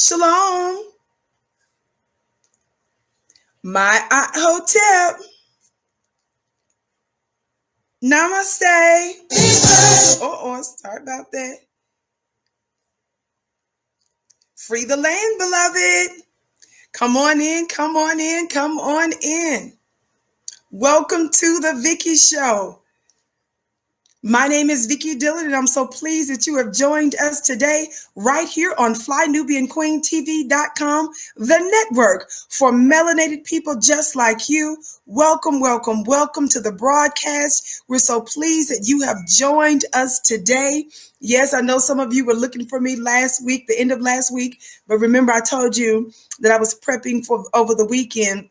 Shalom. My Aunt Hotep. Namaste. Sorry about that. Free the land, beloved. Come on in, come on in, come on in. Welcome to the Vicky Show. My name is Vicky Dillon, and I'm so pleased that you have joined us today right here on FlyNubianQueenTV.com, the network for melanated people just like you. Welcome, welcome, welcome to the broadcast. We're so pleased that you have joined us today. Yes, I know some of you were looking for me last week, the end of last week, but remember I told you that I was prepping for over the weekend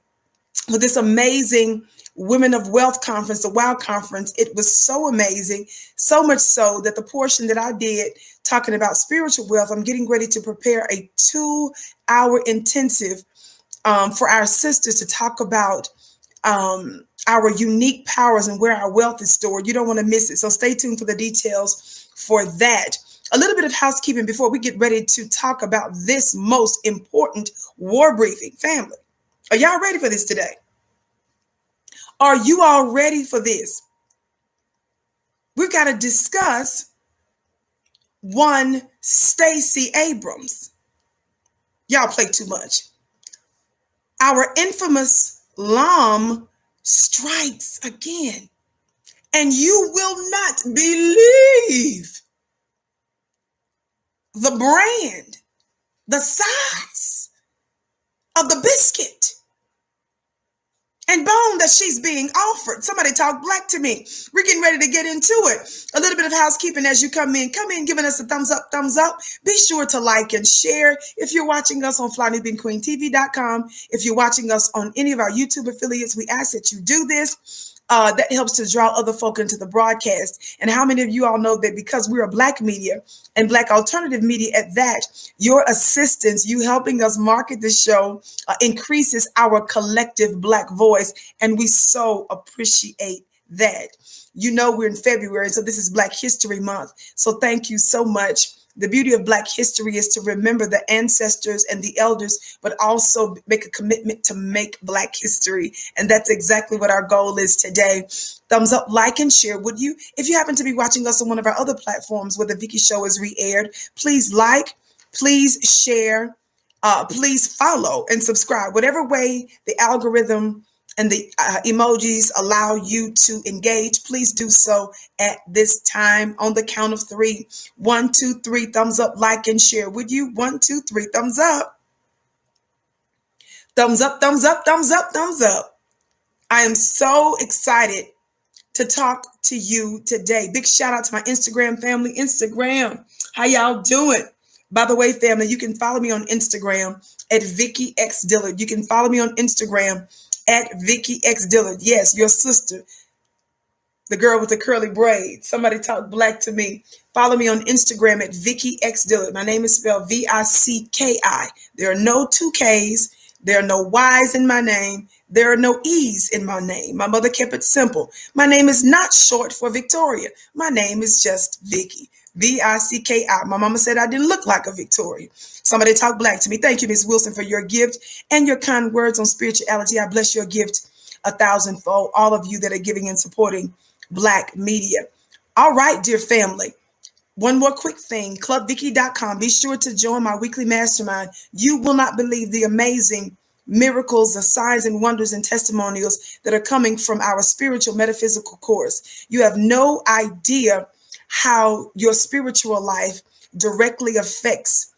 for this amazing Women of Wealth conference, the WOW conference. It was so amazing, so much so that the portion that I did talking about spiritual wealth, I'm getting ready to prepare a 2-hour intensive for our sisters to talk about our unique powers and where our wealth is stored. You don't want to miss it. So stay tuned for the details for that. A little bit of housekeeping before we get ready to talk about this most important war briefing. Family, are y'all ready for this today? Are you all ready for this? We've got to discuss one Stacey Abrams. Y'all play too much. Our infamous LAM strikes again. And you will not believe the brand, the size of the biscuit and bone that she's being offered. Somebody talk black to me. We're getting ready to get into it. A little bit of housekeeping as you come in. Come in giving us a thumbs up, thumbs up. Be sure to like and share. If you're watching us on FlyNubianQueenTV.com, if you're watching us on any of our YouTube affiliates, we ask that you do this. That helps to draw other folk into the broadcast. And how many of you all know that because we're a Black media and Black alternative media at that, your assistance, you helping us market the show, increases our collective Black voice. And we so appreciate that. You know, we're in February, so this is Black History Month. So thank you so much. The beauty of Black history is to remember the ancestors and the elders, but also make a commitment to make Black history. And that's exactly what our goal is today. Thumbs up, like, and share, would you? If you happen to be watching us on one of our other platforms where the Vicky Show is re-aired, please like, please share, please follow and subscribe. Whatever way the algorithm and the emojis allow you to engage, please do so at this time on the count of 3. 1, 2, 3, thumbs up, like, and share. Would you? 1, 2, 3, thumbs up. Thumbs up, thumbs up, thumbs up, thumbs up. I am so excited to talk to you today. Big shout out to my Instagram family. Instagram, how y'all doing? By the way, family, you can follow me on Instagram at Vicky X Dillard. You can follow me on Instagram at Vicky X Dillard. Yes, your sister, the girl with the curly braids. Somebody talk black to me. Follow me on Instagram at Vicky X Dillard. My name is spelled Vicki. There are no 2 Ks. There are no Y's in my name. There are no E's in my name. My mother kept it simple. My name is not short for Victoria. My name is just Vicky. Vicki. My mama said I didn't look like a Victoria. Somebody talk black to me. Thank you, Miss Wilson, for your gift and your kind words on spirituality. I bless your gift 1,000-fold. All of you that are giving and supporting Black media. All right, dear family. One more quick thing, clubvicky.com. Be sure to join my weekly mastermind. You will not believe the amazing miracles, the signs and wonders and testimonials that are coming from our spiritual metaphysical course. You have no idea how your spiritual life directly affects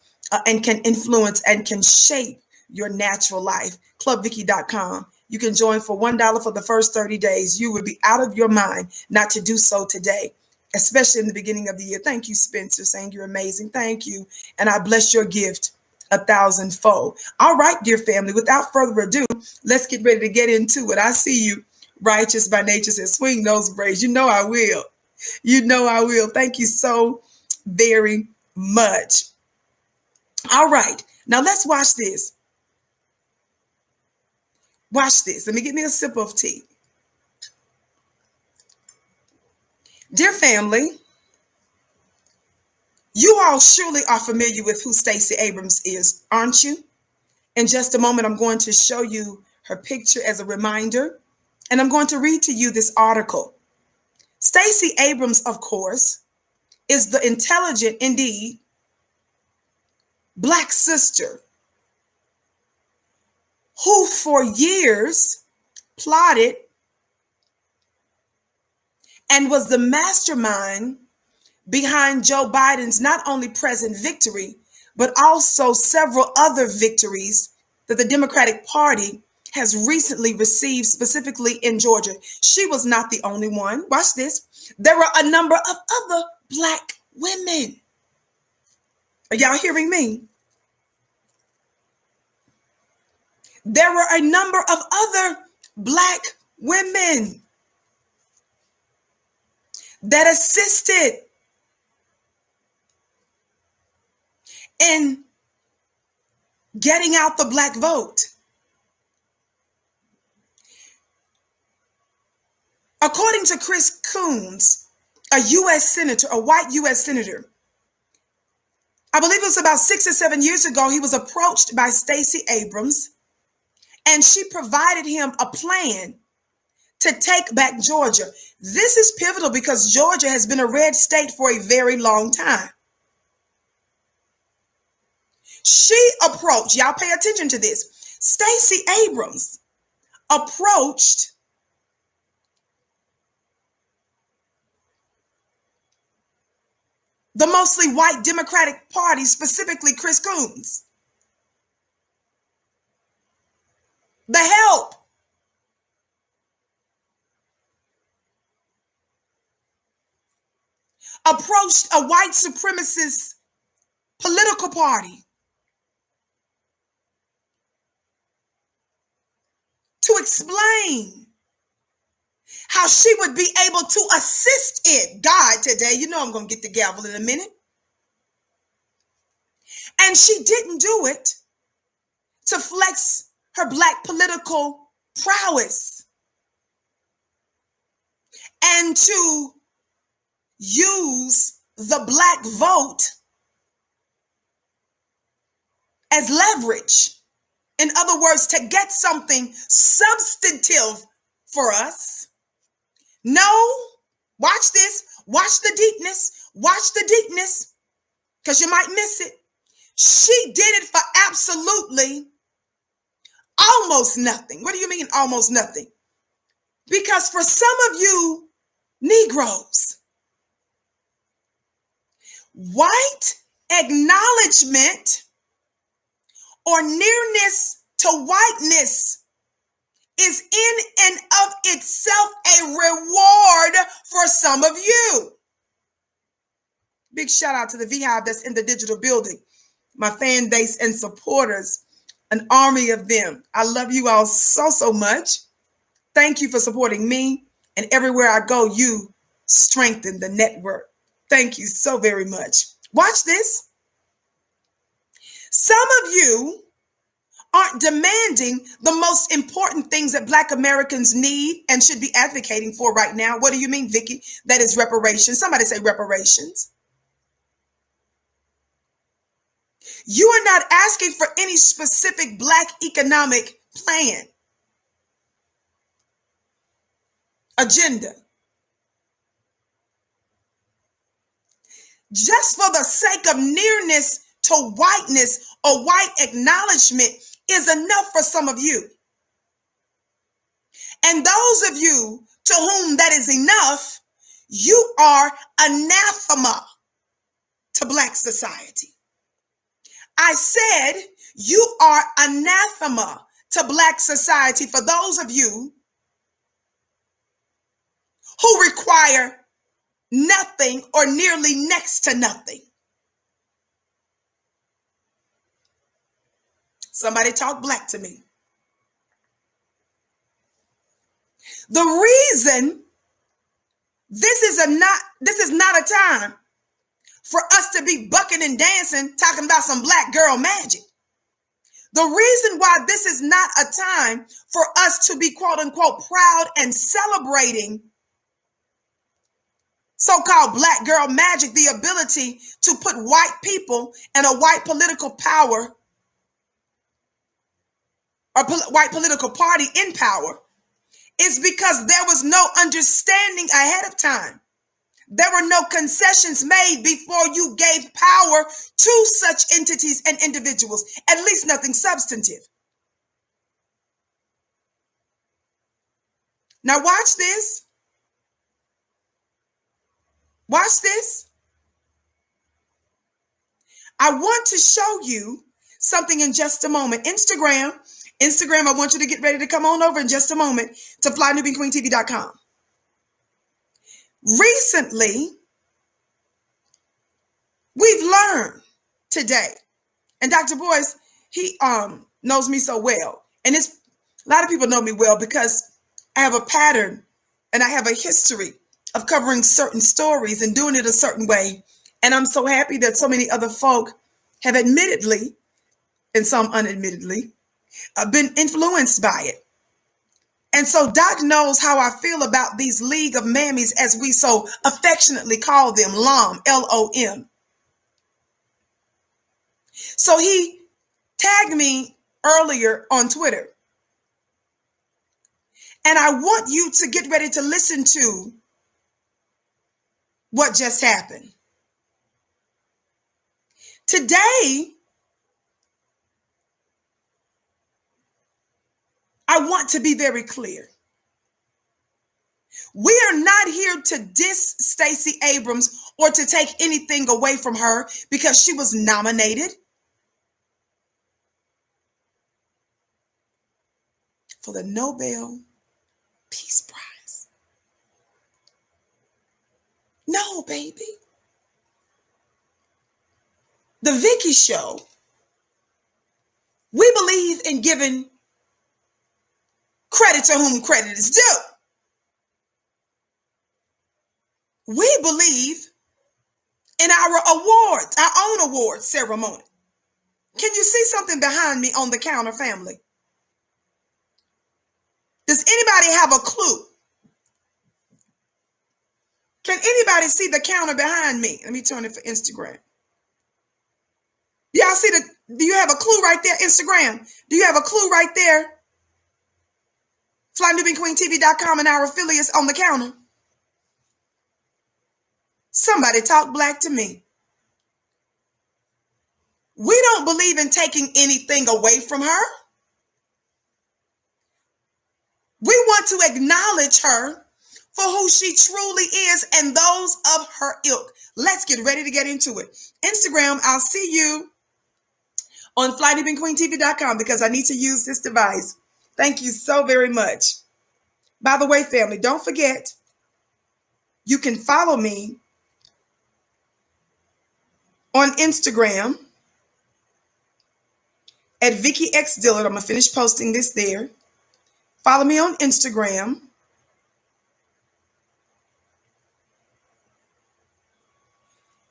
and can influence and can shape your natural life. Clubvicky.com. You can join for $1 for the first 30 days. You would be out of your mind not to do so today, especially in the beginning of the year. Thank you, Spencer, saying you're amazing. Thank you. And I bless your gift 1,000-fold. All right, dear family, without further ado, let's get ready to get into it. I see you. Righteous by nature says, swing those braids. You know I will. You know I will. Thank you so very much. All right. Now let's watch this. Watch this. Let me get me a sip of tea. Dear family, You all surely are familiar with who Stacey Abrams is, aren't you? In just a moment, I'm going to show you her picture as a reminder, and I'm going to read to you this article. Stacey Abrams, of course, is the intelligent, indeed, Black sister who for years plotted and was the mastermind behind Joe Biden's not only present victory, but also several other victories that the Democratic Party has recently received, specifically in Georgia. She was not the only one. Watch this. There were a number of other Black women. Are y'all hearing me? There were a number of other Black women that assisted in getting out the Black vote. According to Chris Coons, a U.S. senator, a white U.S. senator, I believe it was about 6 or 7 years ago, he was approached by Stacey Abrams, and she provided him a plan to take back Georgia. This is pivotal because Georgia has been a red state for a very long time. She approached, y'all pay attention to this, Stacey Abrams approached the mostly white Democratic Party, specifically Chris Coons. The help. Approached a white supremacist political party to explain how she would be able to assist it. God, today, you know I'm going to get the gavel in a minute. And she didn't do it to flex her Black political prowess and to use the Black vote as leverage. In other words, to get something substantive for us. No, watch this. Watch the deepness. Watch the deepness, because you might miss it. She did it for absolutely almost nothing. What do you mean almost nothing? Because for some of you Negroes, white acknowledgement or nearness to whiteness is in and of itself a reward for some of you. Big shout out to the V-Hive that's in the digital building, my fan base and supporters, an army of them. I love you all so much. Thank you for supporting me, and everywhere I go, you strengthen the network. Thank you so very much. Watch this. Some of you aren't demanding the most important things that Black Americans need and should be advocating for right now. What do you mean, Vicky? That is reparations. Somebody say reparations. You are not asking for any specific Black economic plan, agenda. Just for the sake of nearness to whiteness or white acknowledgement is enough for some of you. And those of you to whom that is enough, you are anathema to Black society. I said you are anathema to Black society for those of you who require nothing or nearly next to nothing. Somebody talk Black to me. The reason this is not a time for us to be bucking and dancing, talking about some Black girl magic. The reason why this is not a time for us to be quote unquote proud and celebrating so-called black girl magic, the ability to put white people and a white political power or white political party in power, is because there was no understanding ahead of time. There were no concessions made before you gave power to such entities and individuals, at least nothing substantive. Now watch this. Watch this. I want to show you something in just a moment. Instagram, I want you to get ready to come on over in just a moment to flynewbeanqueentv.com. Recently, we've learned today, and Dr. Boyce, he knows me so well, and it's a lot of people know me well because I have a pattern and I have a history of covering certain stories and doing it a certain way. And I'm so happy that so many other folk have admittedly, and some unadmittedly, been influenced by it. And so Doc knows how I feel about these League of Mammies, as we so affectionately call them, LOM, L-O-M. So he tagged me earlier on Twitter. And I want you to get ready to listen to what just happened. Today, I want to be very clear. We are not here to diss Stacey Abrams or to take anything away from her because she was nominated for the Nobel Peace Prize. No, baby. The Vicky Show, we believe in giving credit to whom credit is due. We believe in our awards, our own awards ceremony. Can you see something behind me on the counter, family? Does anybody have a clue? Can anybody see the counter behind me? Let me turn it for Instagram. Y'all see do you have a clue right there, Instagram? Do you have a clue right there? FlyNewBeanQueenTV.com and our affiliates on the counter. Somebody talk black to me. We don't believe in taking anything away from her. We want to acknowledge her for who she truly is and those of her ilk. Let's get ready to get into it. Instagram, I'll see you on FlyNewBeanQueenTV.com because I need to use this device. Thank you so very much. By the way, family, don't forget, you can follow me on Instagram at Vicky X Dillard. I'm going to finish posting this there. Follow me on Instagram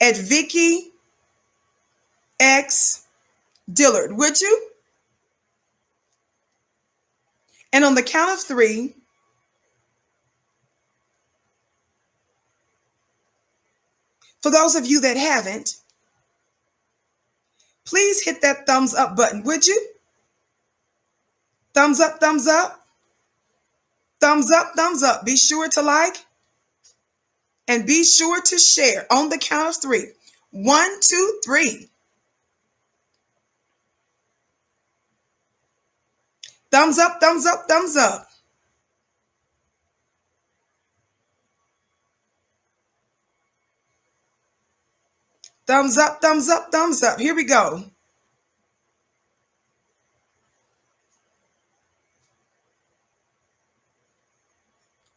at Vicky X Dillard, would you? And on the count of 3, for those of you that haven't, please hit that thumbs up button, would you? Thumbs up, thumbs up. Thumbs up, thumbs up. Be sure to like and be sure to share on the count of 3. 1, 2, 3. Thumbs up, thumbs up, thumbs up. Thumbs up, thumbs up, thumbs up. Here we go.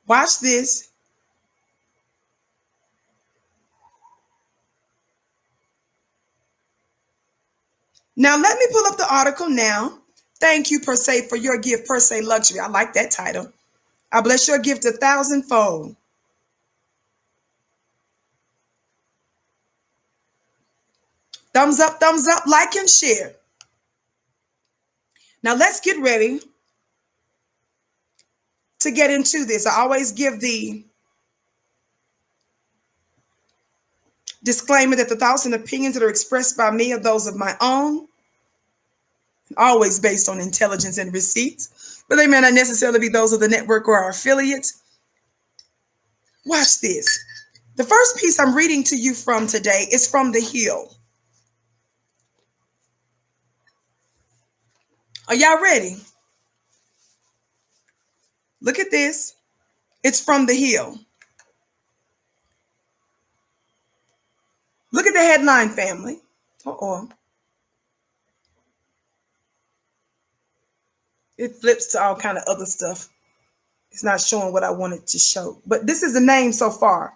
Watch this. Now, let me pull up the article now. Thank you, per se, for your gift, per se luxury. I like that title. I bless your gift 1,000-fold. Thumbs up, like and share. Now, let's get ready to get into this. I always give the Disclaimer that the thoughts and opinions that are expressed by me are those of my own, always based on intelligence and receipts, but they may not necessarily be those of the network or our affiliates. Watch this. The first piece I'm reading to you from today is from The Hill. Are y'all ready? Look at this. It's from The Hill. Look at the headline, family. It flips to all kind of other stuff. It's not showing what I wanted to show. But this is the name so far.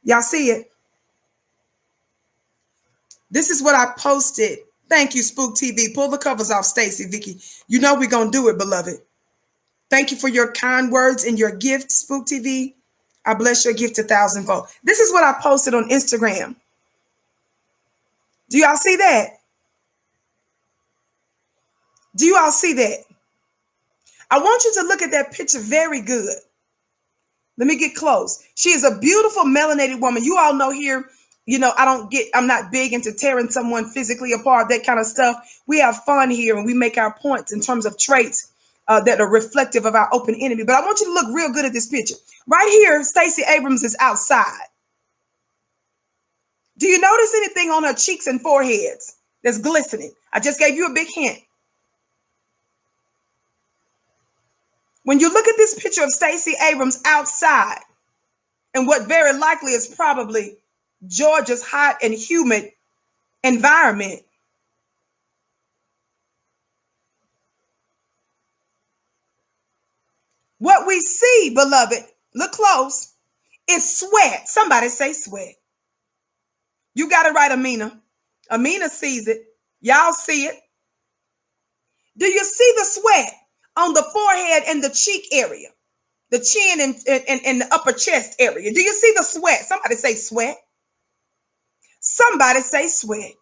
Y'all see it? This is what I posted. Thank you, Spook TV. Pull the covers off, Stacey, Vicky. You know we're going to do it, beloved. Thank you for your kind words and your gift, Spook TV. I bless your gift 1,000-fold. This is what I posted on Instagram. Do y'all see that? Do you all see that? I want you to look at that picture very good. Let me get close. She is a beautiful melanated woman. You all know here, I'm not big into tearing someone physically apart, that kind of stuff. We have fun here and we make our points in terms of traits that are reflective of our open enemy. But I want you to look real good at this picture. Right here, Stacey Abrams is outside. Do you notice anything on her cheeks and foreheads that's glistening? I just gave you a big hint. When you look at this picture of Stacey Abrams outside and what very likely is probably Georgia's hot and humid environment, what we see, beloved, look close, is sweat. Somebody say sweat. You got it right, Amina. Amina sees it. Y'all see it. Do you see the sweat on the forehead and the cheek area, the chin and the upper chest area? Do you see the sweat? Somebody say sweat. Somebody say sweat.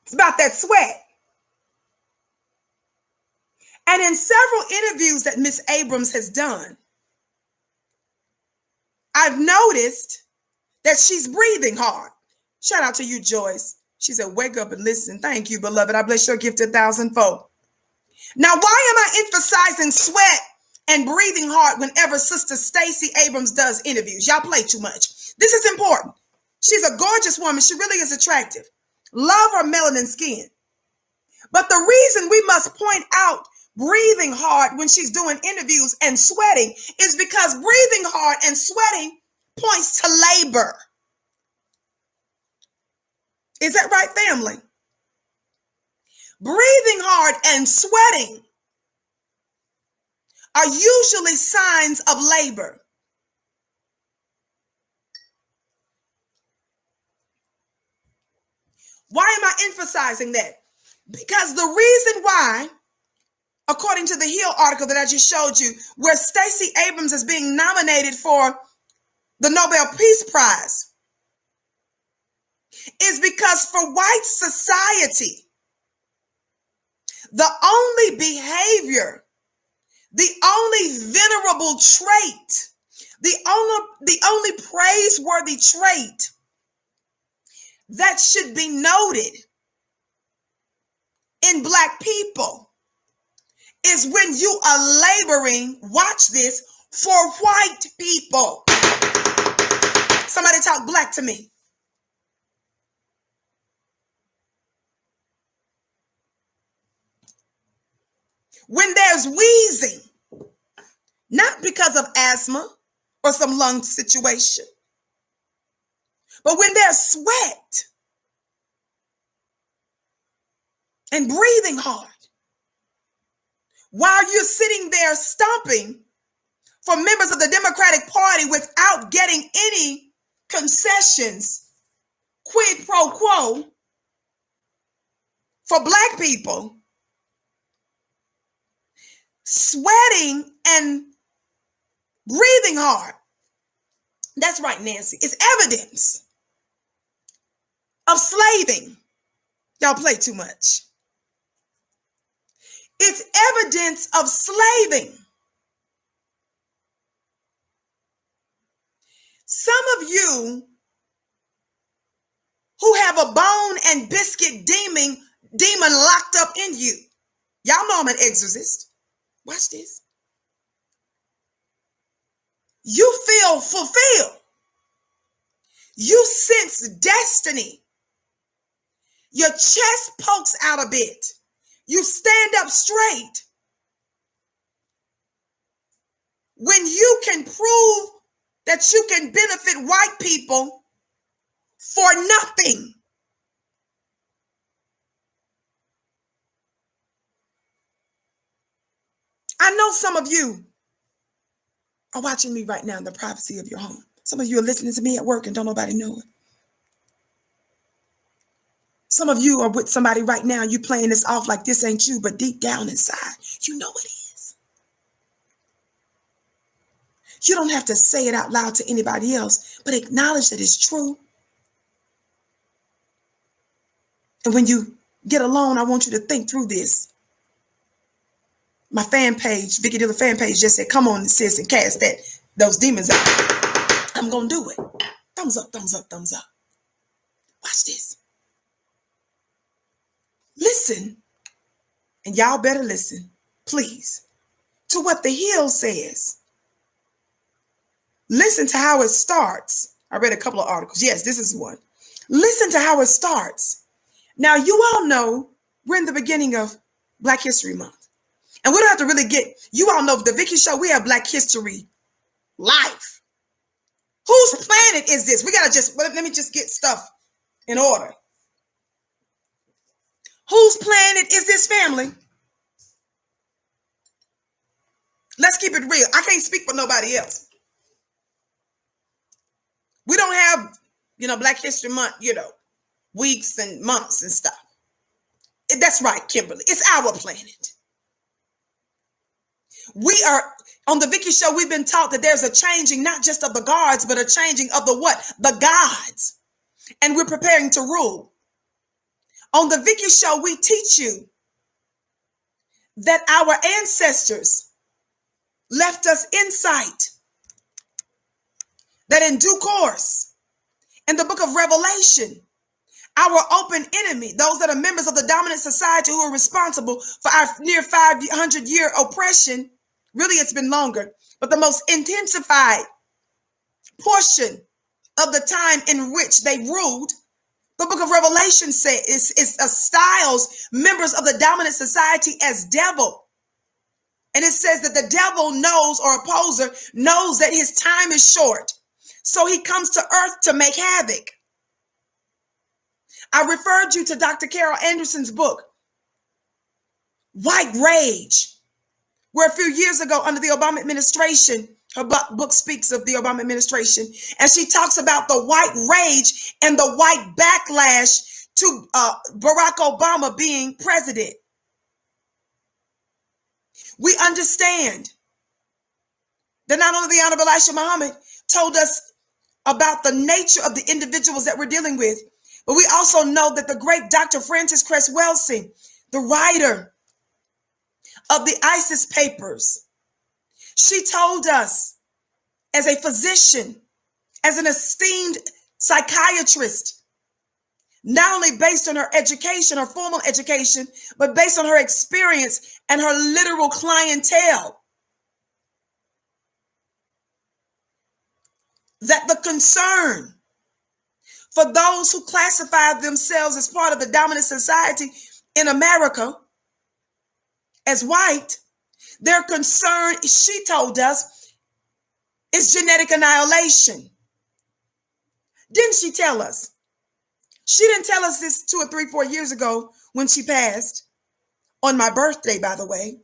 It's about that sweat. And in several interviews that Miss Abrams has done, I've noticed that she's breathing hard. Shout out to you, Joyce. She said, wake up and listen. Thank you, beloved. I bless your gift 1,000-fold. Now, why am I emphasizing sweat and breathing hard whenever Sister Stacey Abrams does interviews? Y'all play too much. This is important. She's a gorgeous woman. She really is attractive. Love her melanin skin. But the reason we must point out breathing hard when she's doing interviews and sweating is because breathing hard and sweating points to labor. Is that right, family? Breathing hard and sweating are usually signs of labor. Why am I emphasizing that? Because the reason why, according to the Hill article that I just showed you, where Stacey Abrams is being nominated for the Nobel Peace Prize, is because for white society, the only behavior, the only venerable trait, the only praiseworthy trait that should be noted in Black people is when you are laboring, watch this, for white people. Somebody talk Black to me. When there's wheezing, not because of asthma or some lung situation, but when there's sweat and breathing hard, while you're sitting there stomping for members of the Democratic Party without getting any concessions, quid pro quo, for Black people, sweating and breathing hard, that's right, Nancy, it's evidence of slaving. Y'all play too much. It's evidence of slaving. Some of you who have a bone and biscuit demon locked up in you. Y'all know I'm an exorcist. Watch this. You feel fulfilled. You sense destiny. Your chest pokes out a bit. You stand up straight. When you can prove that you can benefit white people for nothing. I know some of you are watching me right now in the privacy of your home. Some of you are listening to me at work and don't nobody know it. Some of you are with somebody right now, you playing this off like this ain't you, but deep down inside, you know it is. You don't have to say it out loud to anybody else, but acknowledge that it's true. And when you get alone, I want you to think through this. My fan page, Vicky Diller fan page, just said, come on, sis, and cast those demons out. I'm going to do it. Thumbs up, thumbs up, thumbs up. Watch this. Listen, and y'all better listen, please, to what the Hill says. Listen to how it starts. I read a couple of articles. Yes, this is one. Listen to how it starts. Now, you all know we're in the beginning of Black History Month. And we don't have to really you all know the Vicky Show, we have Black History Live. Whose planet is this? We got to let me just get stuff in order. Whose planet is this, family? Let's keep it real. I can't speak for nobody else. We don't have, Black History Month, weeks and months and stuff. That's right, Kimberly. It's our planet. We are, on the Vicky Show, we've been taught that there's a changing, not just of the guards, but a changing of the what? The gods. And we're preparing to rule. On the Vicky Show, we teach you that our ancestors left us insight that in due course, in the book of Revelation, our open enemy, those that are members of the dominant society who are responsible for our near 500-year oppression, really it's been longer, but the most intensified portion of the time in which they ruled, the book of Revelation styles members of the dominant society as devil. And it says that the devil knows, or opposer knows, that his time is short. So he comes to earth to make havoc. I referred you to Dr. Carol Anderson's book, White Rage, where a few years ago under the Obama administration, her book speaks of the Obama administration, and she talks about the white rage and the white backlash to Barack Obama being president. We understand that not only the Honorable Elijah Muhammad told us about the nature of the individuals that we're dealing with, but we also know that the great Dr. Frances Cress Welsing, the writer of the ISIS papers, she told us as a physician, as an esteemed psychiatrist, not only based on her education, her formal education, but based on her experience and her literal clientele, that the concern for those who classify themselves as part of the dominant society in America as white, their concern, she told us, is genetic annihilation. Didn't she tell us? She didn't tell us this 2 or 3, 4 years ago when she passed, on my birthday, by the way.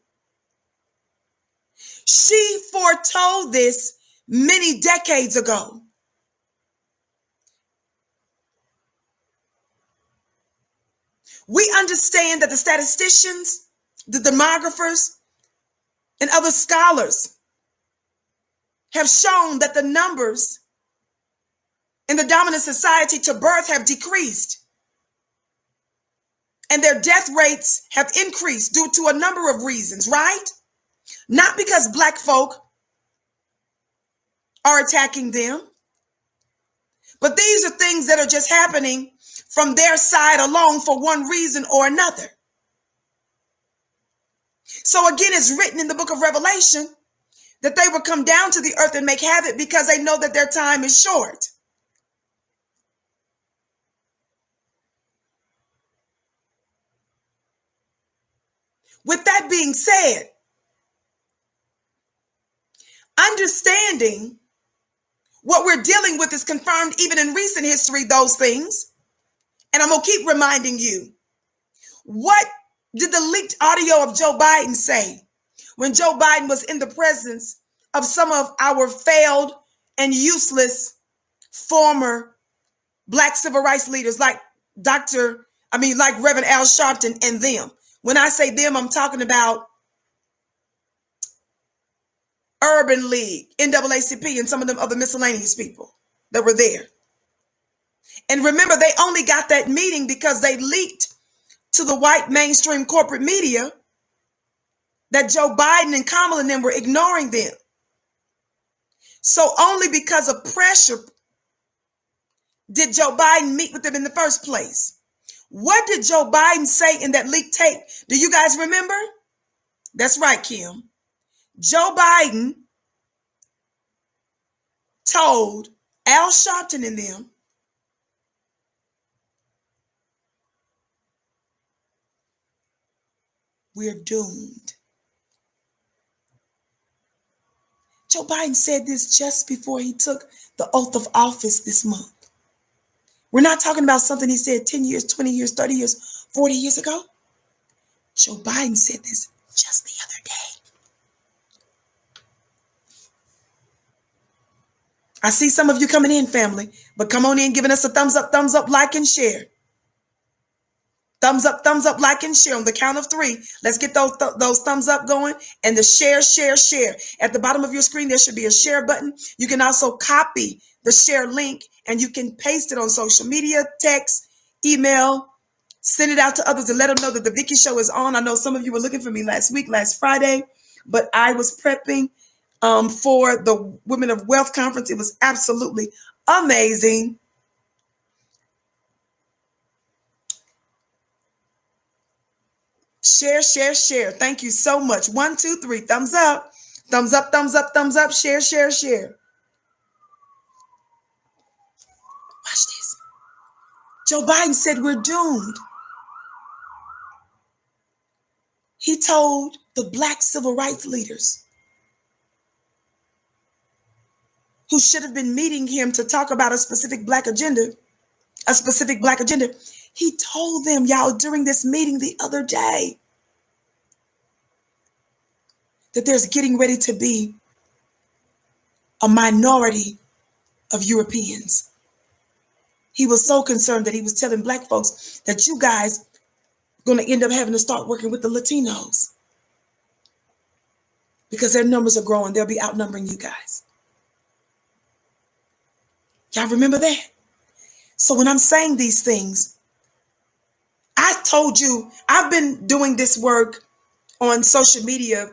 She foretold this many decades ago. We understand that the statisticians, the demographers, and other scholars have shown that the numbers in the dominant society to birth have decreased, and their death rates have increased due to a number of reasons, right? Not because Black folk are attacking them, But these are things that are just happening from their side alone for one reason or another. So again, it's written in the book of Revelation that they will come down to the earth and make havoc because they know that their time is short. With that being said, understanding what we're dealing with is confirmed even in recent history, those things. And I'm going to keep reminding you, what did the leaked audio of Joe Biden say when Joe Biden was in the presence of some of our failed and useless former Black civil rights leaders like like Reverend Al Sharpton and them? When I say them, I'm talking about Urban League, NAACP, and some of them other miscellaneous people that were there. And remember, they only got that meeting because they leaked to the white mainstream corporate media that Joe Biden and Kamala and them were ignoring them. So only because of pressure did Joe Biden meet with them in the first place. What did Joe Biden say in that leaked tape? Do you guys remember? That's right, Kim. Joe Biden told Al Sharpton and them, we're doomed. Joe Biden said this just before he took the oath of office this month. We're not talking about something he said 10 years, 20 years, 30 years, 40 years ago. Joe Biden said this just the other day. I see some of you coming in, family, but come on in giving us a thumbs up, like, and share. Thumbs up, like, and share on the count of 3. Let's get those thumbs up going and the share. At the bottom of your screen, there should be a share button. You can also copy the share link and you can paste it on social media, text, email, send it out to others and let them know that the Vicky Show is on. I know some of you were looking for me last Friday, but I was prepping for the Women of Wealth Conference. It was absolutely amazing. Share. Thank you so much. 1, 2, 3. Thumbs up. Share. Watch this. Joe Biden said we're doomed. He told the Black civil rights leaders who should have been meeting him to talk about a specific Black agenda. He told them, y'all, during this meeting the other day, that there's getting ready to be a minority of Europeans. He was so concerned that he was telling Black folks that you guys are going to end up having to start working with the Latinos because their numbers are growing. They'll be outnumbering you guys. Y'all remember that? So when I'm saying these things, I told you I've been doing this work on social media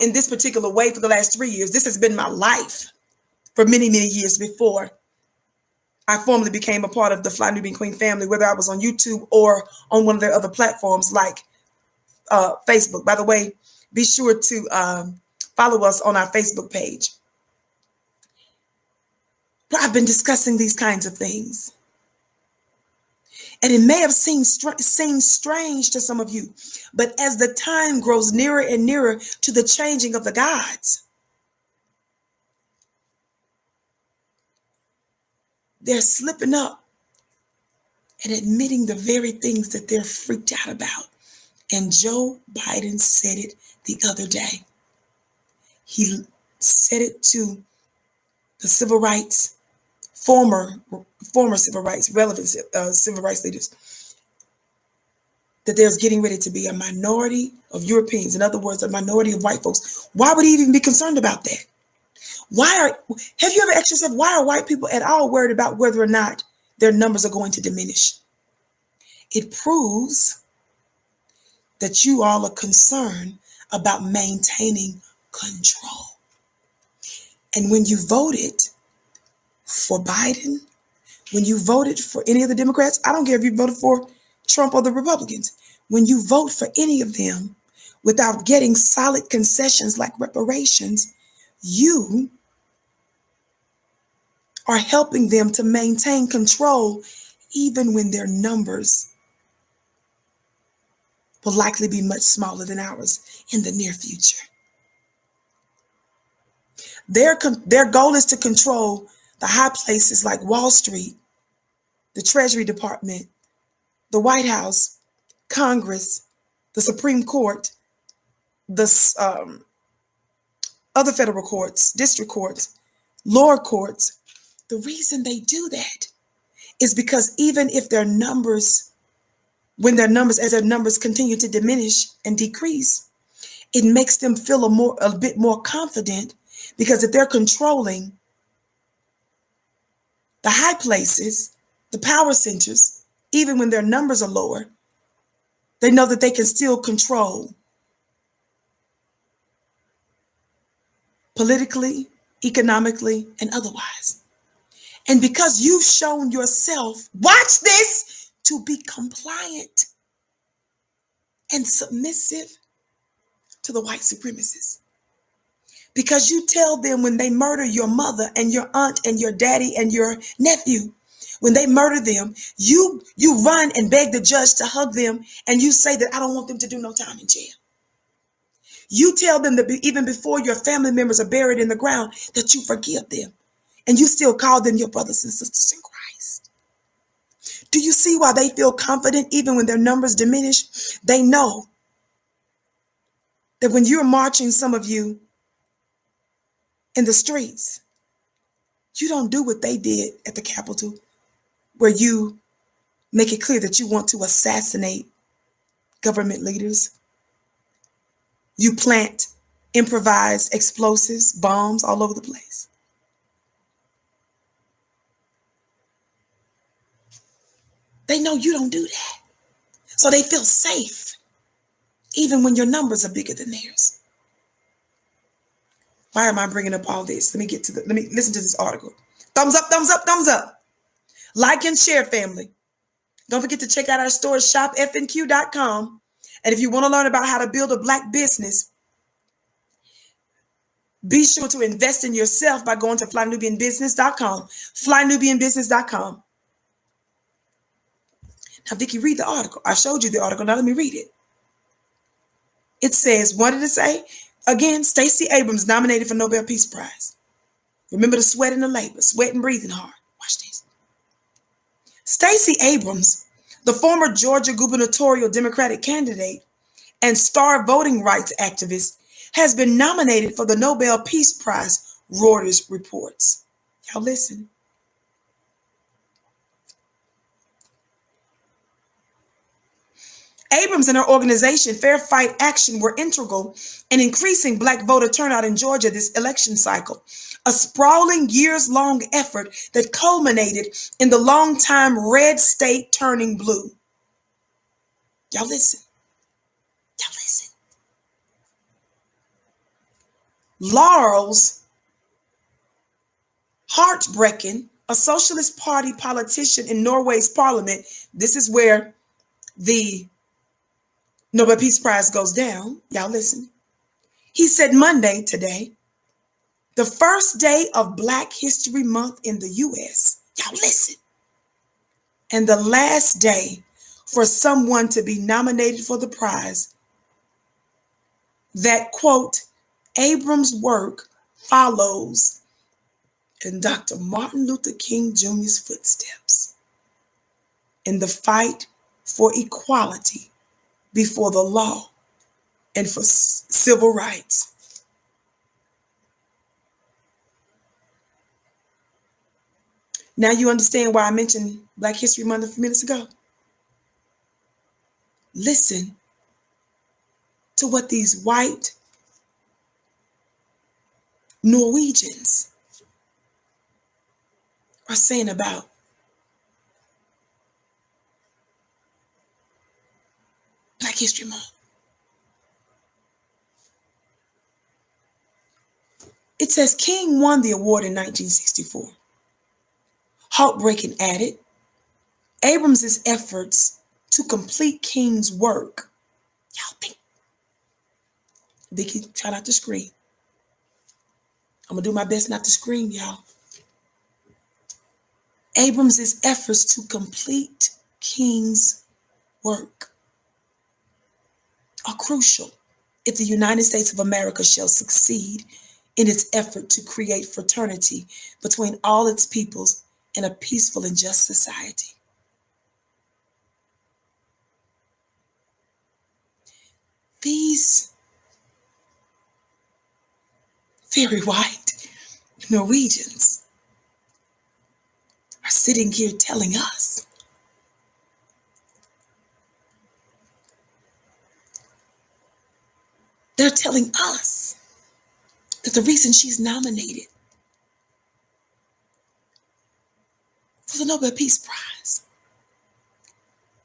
in this particular way for the last 3 years. This has been my life for many, many years before I formally became a part of the Fly Nubian Queen family, whether I was on YouTube or on one of their other platforms like Facebook. By the way, be sure to follow us on our Facebook page. But I've been discussing these kinds of things. And it may have seemed strange to some of you, but as the time grows nearer and nearer to the changing of the gods, they're slipping up and admitting the very things that they're freaked out about. And Joe Biden said it the other day. He said it to the civil rights, former civil rights, relevant civil rights leaders, that there's getting ready to be a minority of Europeans. In other words, a minority of white folks. Why would he even be concerned about that? Have you ever asked yourself, why are white people at all worried about whether or not their numbers are going to diminish? It proves that you all are concerned about maintaining control. And when you voted for Biden, when you voted for any of the Democrats, I don't care if you voted for Trump or the Republicans, when you vote for any of them without getting solid concessions like reparations, you are helping them to maintain control even when their numbers will likely be much smaller than ours in the near future. Their goal is to control the high places like Wall Street, the Treasury Department, the White House, Congress, the Supreme Court, the other federal courts, district courts, lower courts. The reason they do that is because even if their numbers, as their numbers continue to diminish and decrease, it makes them feel a bit more confident, because if they're controlling the high places, the power centers, even when their numbers are lower, they know that they can still control politically, economically, and otherwise. And because you've shown yourself, watch this, to be compliant and submissive to the white supremacists. Because you tell them when they murder your mother and your aunt and your daddy and your nephew, when they murder them, you run and beg the judge to hug them, and you say that I don't want them to do no time in jail. You tell them that even before your family members are buried in the ground, that you forgive them, and you still call them your brothers and sisters in Christ. Do you see why they feel confident even when their numbers diminish? They know that when you're marching, some of you, in the streets, you don't do what they did at the Capitol, where you make it clear that you want to assassinate government leaders. You plant improvised explosives, bombs all over the place. They know you don't do that. So they feel safe, even when your numbers are bigger than theirs. Why am I bringing up all this? Let me listen to this article. Thumbs up, thumbs up, thumbs up. Like and share, family. Don't forget to check out our store, shopfnq.com. And if you want to learn about how to build a Black business, be sure to invest in yourself by going to flynubianbusiness.com. Flynubianbusiness.com. Now, Vicki, read the article. I showed you the article. Now let me read it. It says, what did it say? Again, Stacey Abrams nominated for Nobel Peace Prize. Remember the sweat and the labor, sweat and breathing hard. Watch this. Stacey Abrams, the former Georgia gubernatorial Democratic candidate and star voting rights activist, has been nominated for the Nobel Peace Prize, Reuters reports. Y'all listen. Abrams and her organization, Fair Fight Action, were integral in increasing Black voter turnout in Georgia this election cycle, a sprawling years-long effort that culminated in the long-time red state turning blue. Y'all listen. Y'all listen. Lars Heartbreaking, a Socialist Party politician in Norway's parliament, this is where the Nobel Peace Prize goes down. Y'all listen. He said Monday, today, the first day of Black History Month in the U.S., y'all listen, and the last day for someone to be nominated for the prize, that, quote, Abrams' work follows in Dr. Martin Luther King Jr.'s footsteps in the fight for equality before the law and for civil rights. Now you understand why I mentioned Black History Month a few minutes ago. Listen to what these white Norwegians are saying about Black History Month. It says King won the award in 1964. Heartbreaking added, Abrams' efforts to complete King's work. Y'all think, Vicky, try not to scream. I'm going to do my best not to scream, y'all. Abrams' efforts to complete King's work are crucial if the United States of America shall succeed in its effort to create fraternity between all its peoples in a peaceful and just society. These very white Norwegians are sitting here telling us they're telling us that the reason she's nominated for the Nobel Peace Prize,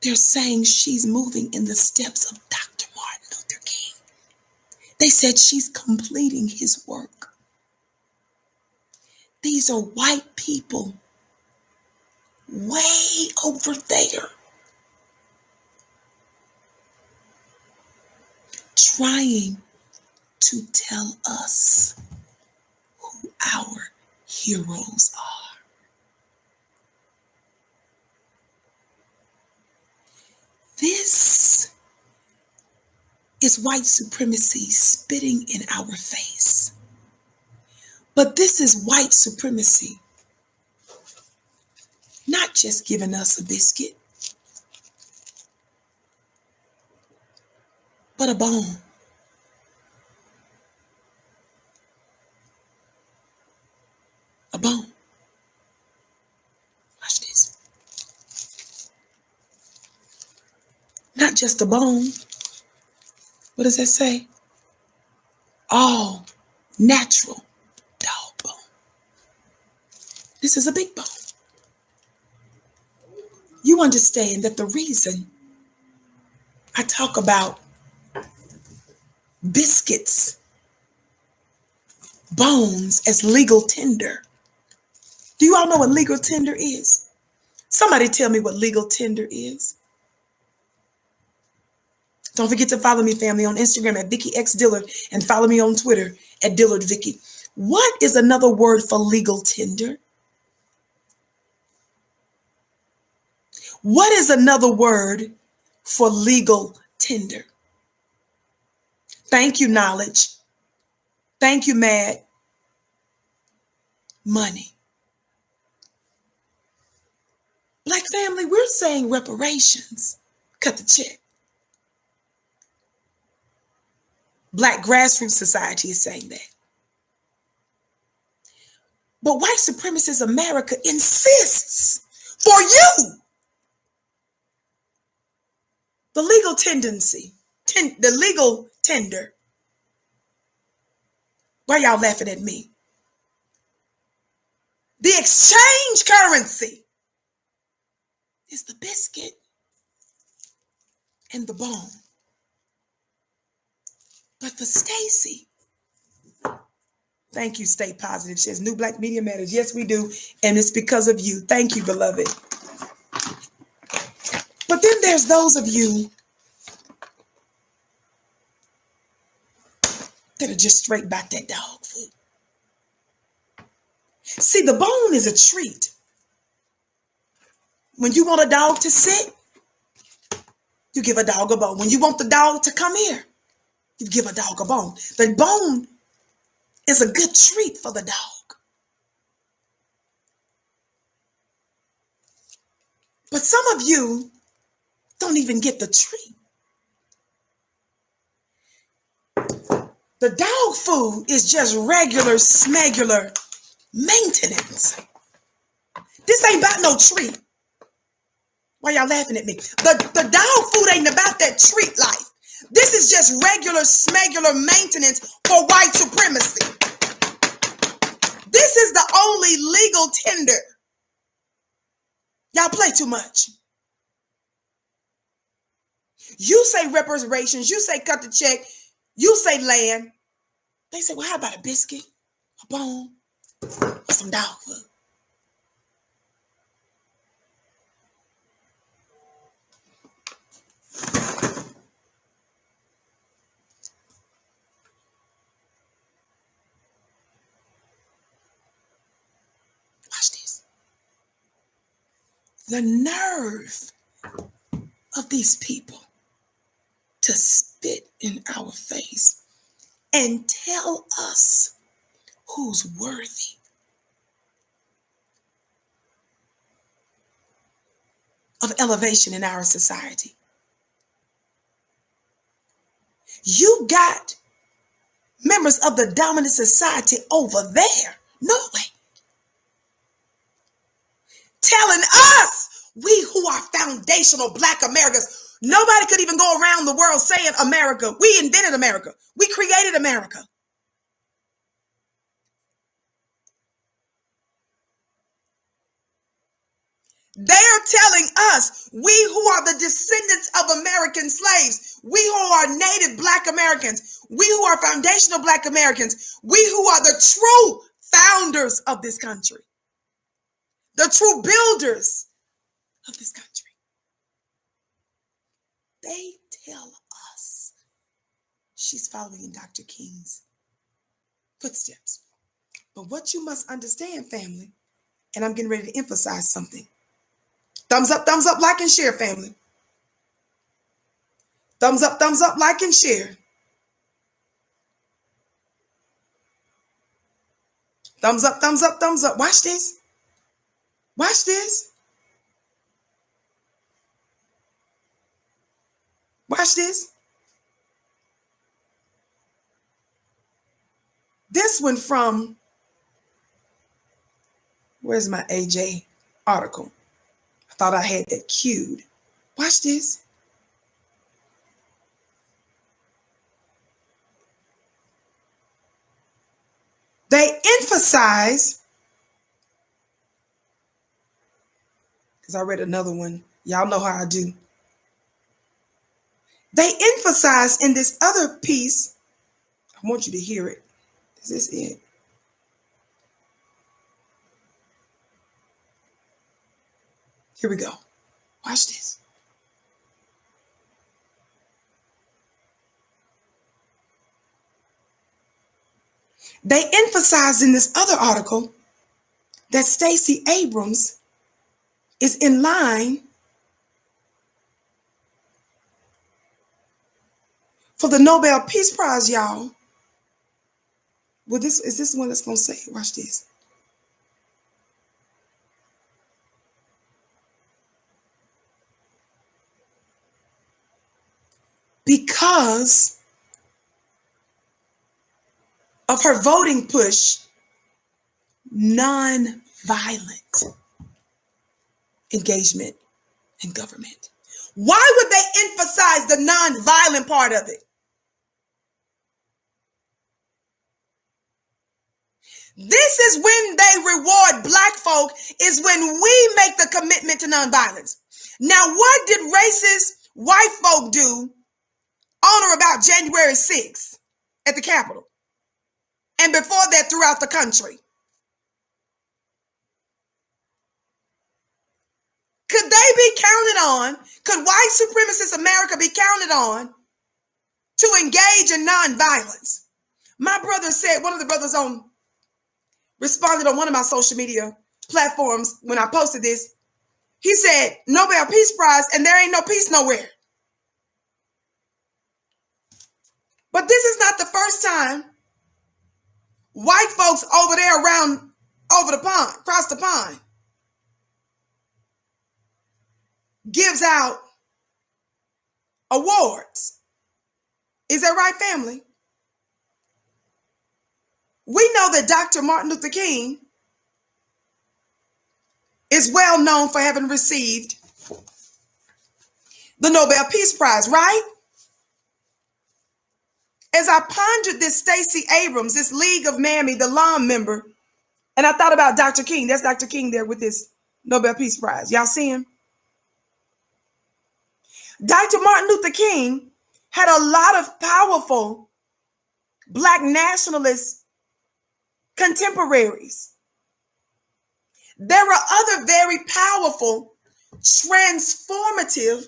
they're saying she's moving in the steps of Dr. Martin Luther King. They said she's completing his work. These are white people way over there trying to tell us who our heroes are. This is white supremacy spitting in our face. But this is white supremacy not just giving us a biscuit, but a bone. A bone. Watch this. Not just a bone. What does that say? All natural dog bone. This is a big bone. You understand that the reason I talk about biscuits, bones as legal tender. Do you all know what legal tender is? Somebody tell me what legal tender is. Don't forget to follow me, family, on Instagram at Vicky X Dillard and follow me on Twitter at Dillard Vicky. What is another word for legal tender? What is another word for legal tender? Thank you, knowledge. Thank you, Mad. Money. Black family, we're saying reparations. Cut the check. Black Grassroots Society is saying that. But white supremacist America insists for you. The legal tendency, the legal tender. Why y'all laughing at me? The exchange currency is the biscuit and the bone. But for Stacey, thank you, Stay Positive. She says, New Black Media Matters. Yes, we do. And it's because of you. Thank you, beloved. But then there's those of you that are just straight about that dog food. See, the bone is a treat. When you want a dog to sit, you give a dog a bone. When you want the dog to come here, you give a dog a bone. The bone is a good treat for the dog. But some of you don't even get the treat. The dog food is just regular, smegular maintenance. This ain't about no treat. Why y'all laughing at me? The dog food ain't about that treat life. This is just regular, smegular maintenance for white supremacy. This is the only legal tender. Y'all play too much. You say reparations, you say cut the check, you say land. They say, well, how about a biscuit, a bone, or some dog food? The nerve of these people to spit in our face and tell us who's worthy of elevation in our society. You got members of the dominant society over there, Norway, telling us, we who are foundational Black Americans, nobody could even go around the world saying America. We invented America. We created America. They are telling us, we who are the descendants of American slaves, we who are native Black Americans, we who are foundational Black Americans, we who are the true founders of this country, the true builders of this country. They tell us she's following in Dr. King's footsteps. But what you must understand, family, and I'm getting ready to emphasize something. Thumbs up, like and share, family. Thumbs up, like and share. Thumbs up, thumbs up, thumbs up. Watch this. Watch this. Watch this. This one from, where's my AJ article? I thought I had that queued. Watch this. They emphasize, because I read another one. Y'all know how I do. They emphasize in this other piece, I want you to hear it. Is this it? Here we go. Watch this. They emphasized in this other article that Stacey Abrams is in line for the Nobel Peace Prize, y'all. Well, is this the one that's going to say it? Watch this. Because of her voting push, non-violent engagement in government. Why would they emphasize the non-violent part of it? This is when they reward Black folk, is when we make the commitment to nonviolence. Now, what did racist white folk do on or about January 6th at the Capitol? And before that, throughout the country? Could they be counted on? Could white supremacist America be counted on to engage in nonviolence? My brother said, one of the brothers responded on one of my social media platforms when I posted this. He said, Nobel Peace Prize, and there ain't no peace nowhere. But this is not the first time white folks over there over the pond, across the pond, gives out awards. Is that right, family? We know that Dr. Martin Luther King is well known for having received the Nobel Peace Prize, right? As I pondered this Stacey Abrams, this League of Mammy, the LOM member, and I thought about Dr. King. That's Dr. King there with this Nobel Peace Prize. Y'all see him? Dr. Martin Luther King had a lot of powerful Black nationalist contemporaries. There are other very powerful, transformative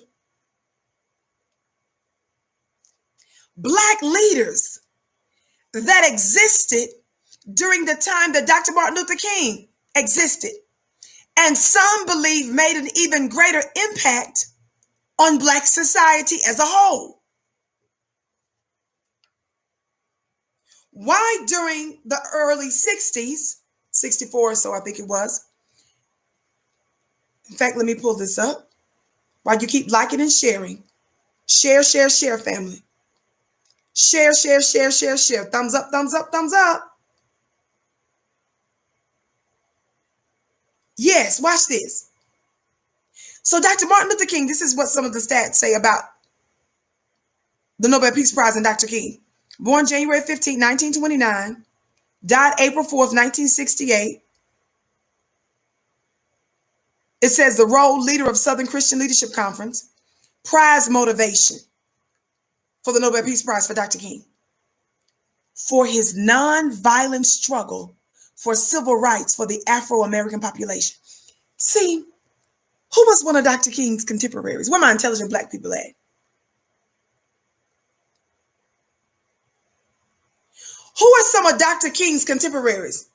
Black leaders that existed during the time that Dr. Martin Luther King existed. and some believe made an even greater impact on Black society as a whole. Why during the early 60s, 64 or so I think it was. In fact, let me pull this up while you keep liking and sharing. Share, share, share, family. Share, share, share, share, share. Thumbs up, thumbs up, thumbs up. Yes, watch this. So Dr. Martin Luther King, this is what some of the stats say about the Nobel Peace Prize and Dr. King. Born January 15, 1929, died April 4th, 1968. It says the role leader of Southern Christian Leadership Conference, prize motivation for the Nobel Peace Prize for Dr. King. For his nonviolent struggle for civil rights for the Afro-American population. See, who was one of Dr. King's contemporaries? Where my intelligent Black people at? Who are some of Dr. King's contemporaries?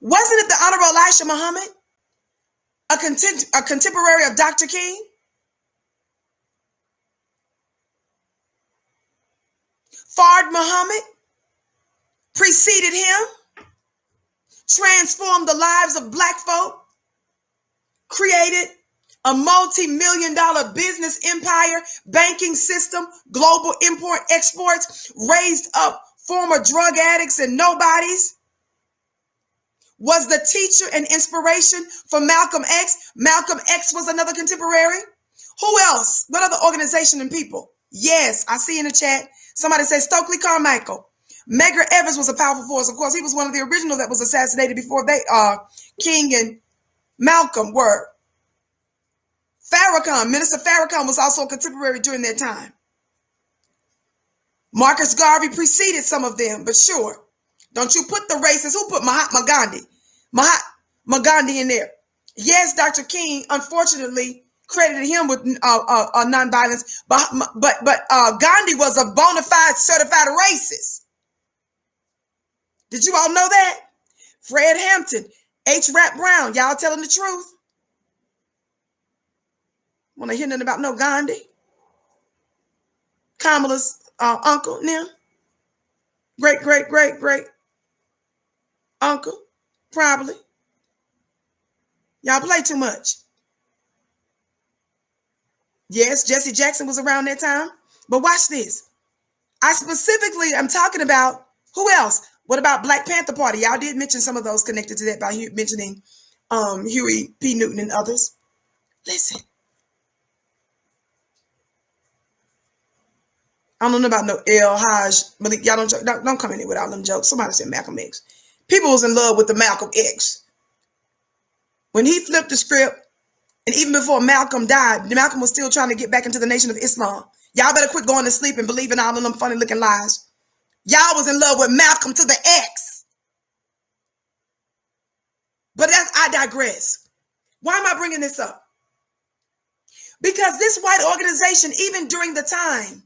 Wasn't it the Honorable Elijah Muhammad, a contemporary of Dr. King? Fard Muhammad preceded him, transformed the lives of Black folk, created a multi-million-dollar business empire, banking system, global import exports, raised up former drug addicts and nobodies, was the teacher and inspiration for Malcolm X. Malcolm X was another contemporary. Who else? What other organization and people? Yes, I see in the chat. Somebody says Stokely Carmichael. Medgar Evers was a powerful force. Of course, he was one of the original that was assassinated before they King and Malcolm were. Farrakhan, Minister Farrakhan was also a contemporary during that time. Marcus Garvey preceded some of them, but sure. Don't you put the racists, who put Mahatma Gandhi in there? Yes, Dr. King, unfortunately, credited him with nonviolence, but Gandhi was a bona fide certified racist. Did you all know that? Fred Hampton, H. Rap Brown, y'all telling the truth? Want to hear nothing about no Gandhi? Kamala's uncle, now? Great uncle, probably. Y'all play too much. Yes, Jesse Jackson was around that time. But watch this. I specifically am talking about who else? What about Black Panther Party? Y'all did mention some of those connected to that by mentioning Huey P. Newton and others. Listen. I don't know about no L. Haj, but y'all don't come in here with all them jokes. Somebody said Malcolm X. People was in love with the Malcolm X. When he flipped the script, and even before Malcolm died, Malcolm was still trying to get back into the Nation of Islam. Y'all better quit going to sleep and believing all of them funny looking lies. Y'all was in love with Malcolm to the X. But I digress. Why am I bringing this up? Because this white organization, even during the time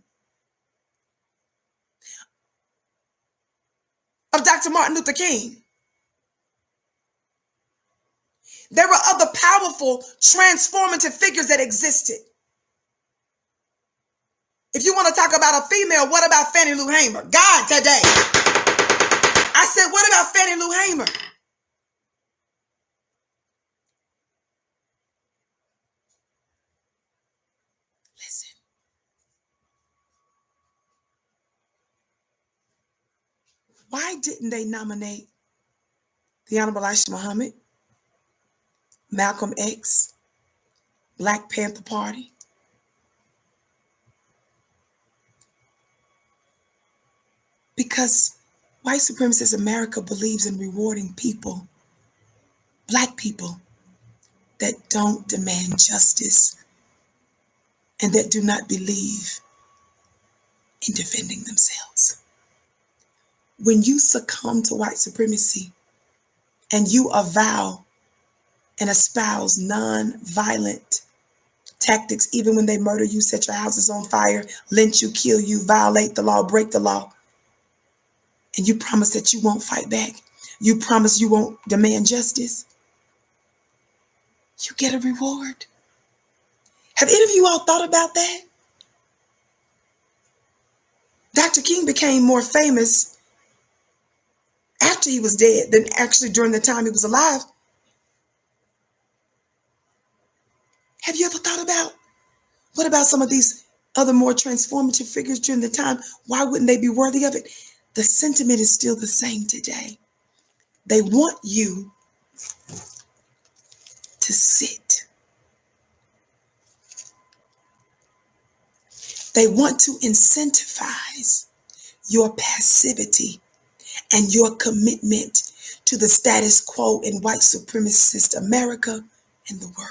of Dr. Martin Luther King, there were other powerful, transformative figures that existed. If you want to talk about a female, what about Fannie Lou Hamer? God, today. I said, what about Fannie Lou Hamer? Listen. Why didn't they nominate the Honorable Elijah Muhammad, Malcolm X, Black Panther Party? Because white supremacist America believes in rewarding people, Black people, that don't demand justice and that do not believe in defending themselves. When you succumb to white supremacy and you avow and espouse non-violent tactics, even when they murder you, set your houses on fire, lynch you, kill you, violate the law, break the law, and you promise that you won't fight back, you promise you won't demand justice, you get a reward. Have any of you all thought about that? Dr. King became more famous after he was dead than actually during the time he was alive. Have you ever thought about, what about some of these other more transformative figures during the time? Why wouldn't they be worthy of it? The sentiment is still the same today. They want you to sit. They want to incentivize your passivity and your commitment to the status quo in white supremacist America and the world.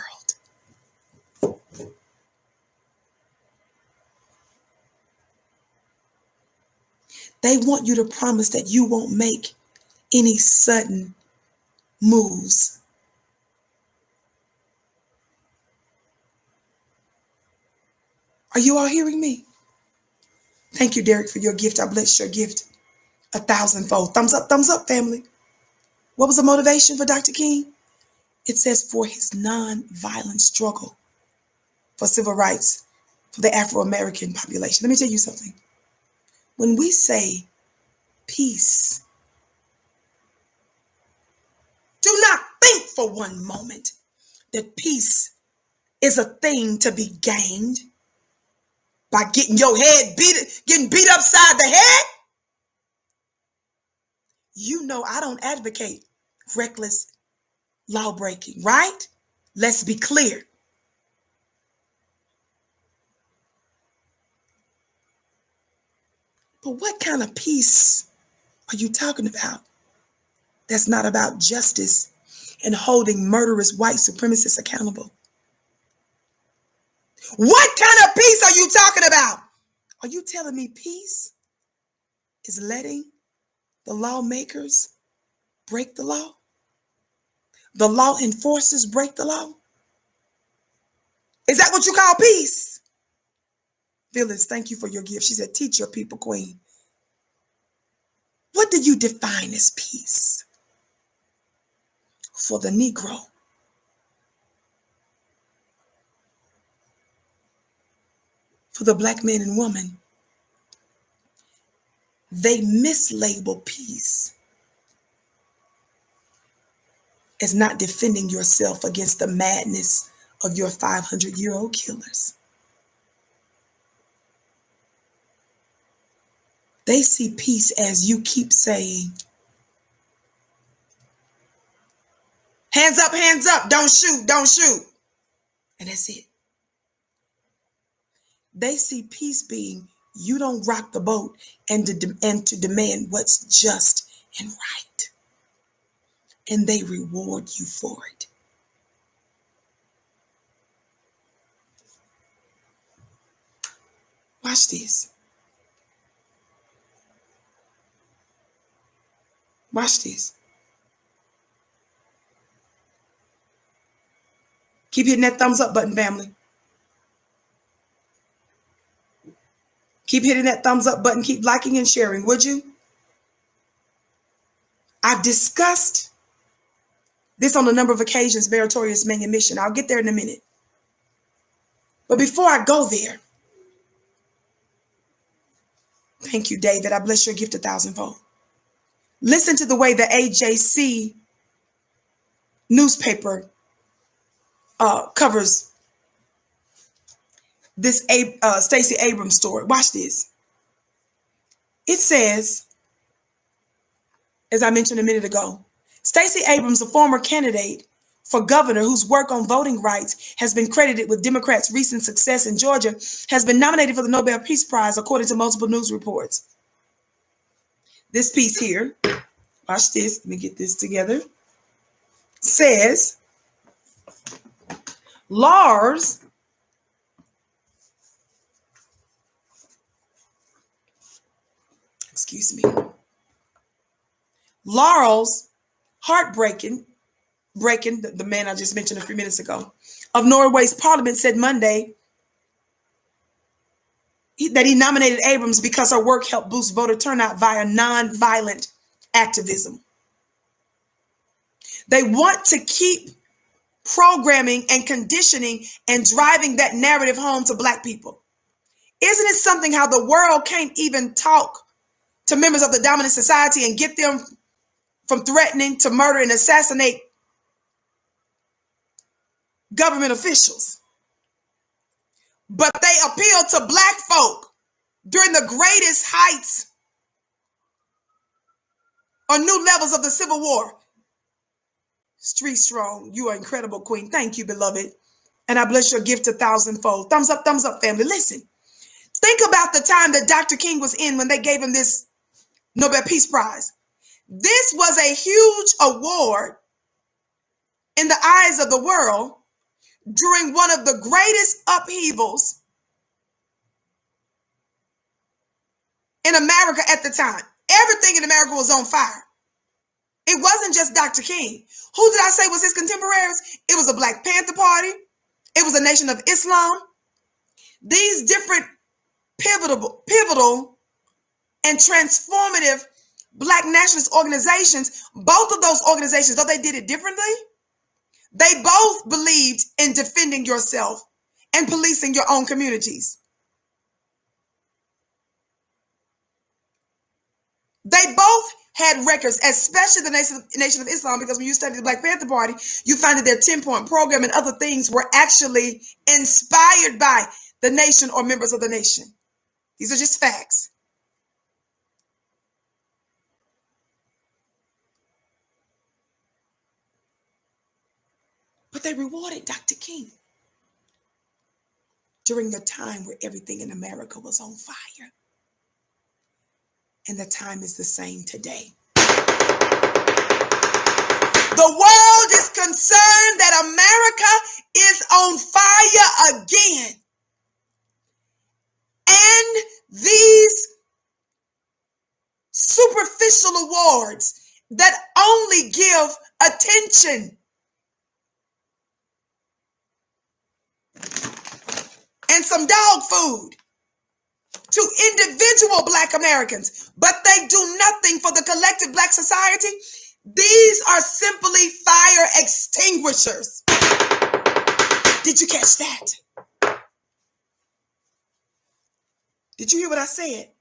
They want you to promise that you won't make any sudden moves. Are you all hearing me? Thank you, Derek, for your gift. I bless your gift 1,000-fold. Thumbs up, family. What was the motivation for Dr. King? It says for his non-violent struggle for civil rights for the Afro-American population. Let me tell you something. When we say peace, do not think for one moment that peace is a thing to be gained by getting your head getting beat upside the head. You know I don't advocate reckless law breaking, right? Let's be clear. But what kind of peace are you talking about that's not about justice and holding murderous white supremacists accountable? What kind of peace are you talking about? Are you telling me peace is letting the lawmakers break the law? The law enforcers break the law? Is that what you call peace? Phyllis, thank you for your gift. She said, teach your people, Queen. What do you define as peace for the Negro? For the Black man and woman? They mislabel peace as not defending yourself against the madness of your 500-year-old killers. They see peace as you keep saying, hands up, don't shoot, don't shoot. And that's it. They see peace being you don't rock the boat and to demand what's just and right. And they reward you for it. Watch this. Watch this. Keep hitting that thumbs up button, family. Keep hitting that thumbs up button. Keep liking and sharing, would you? I've discussed this on a number of occasions, meritorious manumission. I'll get there in a minute. But before I go there, thank you, David. I bless your gift 1,000-fold. Listen to the way the AJC newspaper covers this Stacey Abrams story. Watch this. It says, as I mentioned a minute ago, Stacey Abrams, a former candidate for governor whose work on voting rights has been credited with Democrats' recent success in Georgia, has been nominated for the Nobel Peace Prize, according to multiple news reports. This piece here, watch this, let me get this together, says, Lars Laurel's the man I just mentioned a few minutes ago, of Norway's parliament said Monday that he nominated Abrams because her work helped boost voter turnout via nonviolent activism. They want to keep programming and conditioning and driving that narrative home to Black people. Isn't it something how the world can't even talk to members of the dominant society and get them from threatening to murder and assassinate government officials? But they appeal to Black folk during the greatest heights or new levels of the Civil War. Street strong, you are incredible, Queen. Thank you, beloved. And I bless your gift 1,000-fold. Thumbs up, family. Listen, think about the time that Dr. King was in when they gave him this Nobel Peace Prize. This was a huge award in the eyes of the world during one of the greatest upheavals in America at the time. Everything in America was on fire. It wasn't just Dr. King. Who did I say was his contemporaries? It was a Black Panther Party. It was a Nation of Islam. These different pivotal and transformative Black nationalist organizations, both of those organizations, though they did it differently, they both believed in defending yourself and policing your own communities. They both had records, especially the Nation of Islam, because when you study the Black Panther Party, you find that their 10-point program and other things were actually inspired by the nation or members of the nation. These are just facts. But they rewarded Dr. King during the time where everything in America was on fire. And the time is the same today. The world is concerned that America is on fire again. And these superficial awards that only give attention and some dog food to individual Black Americans, but they do nothing for the collective Black society. These are simply fire extinguishers. Did you catch that? Did you hear what I said?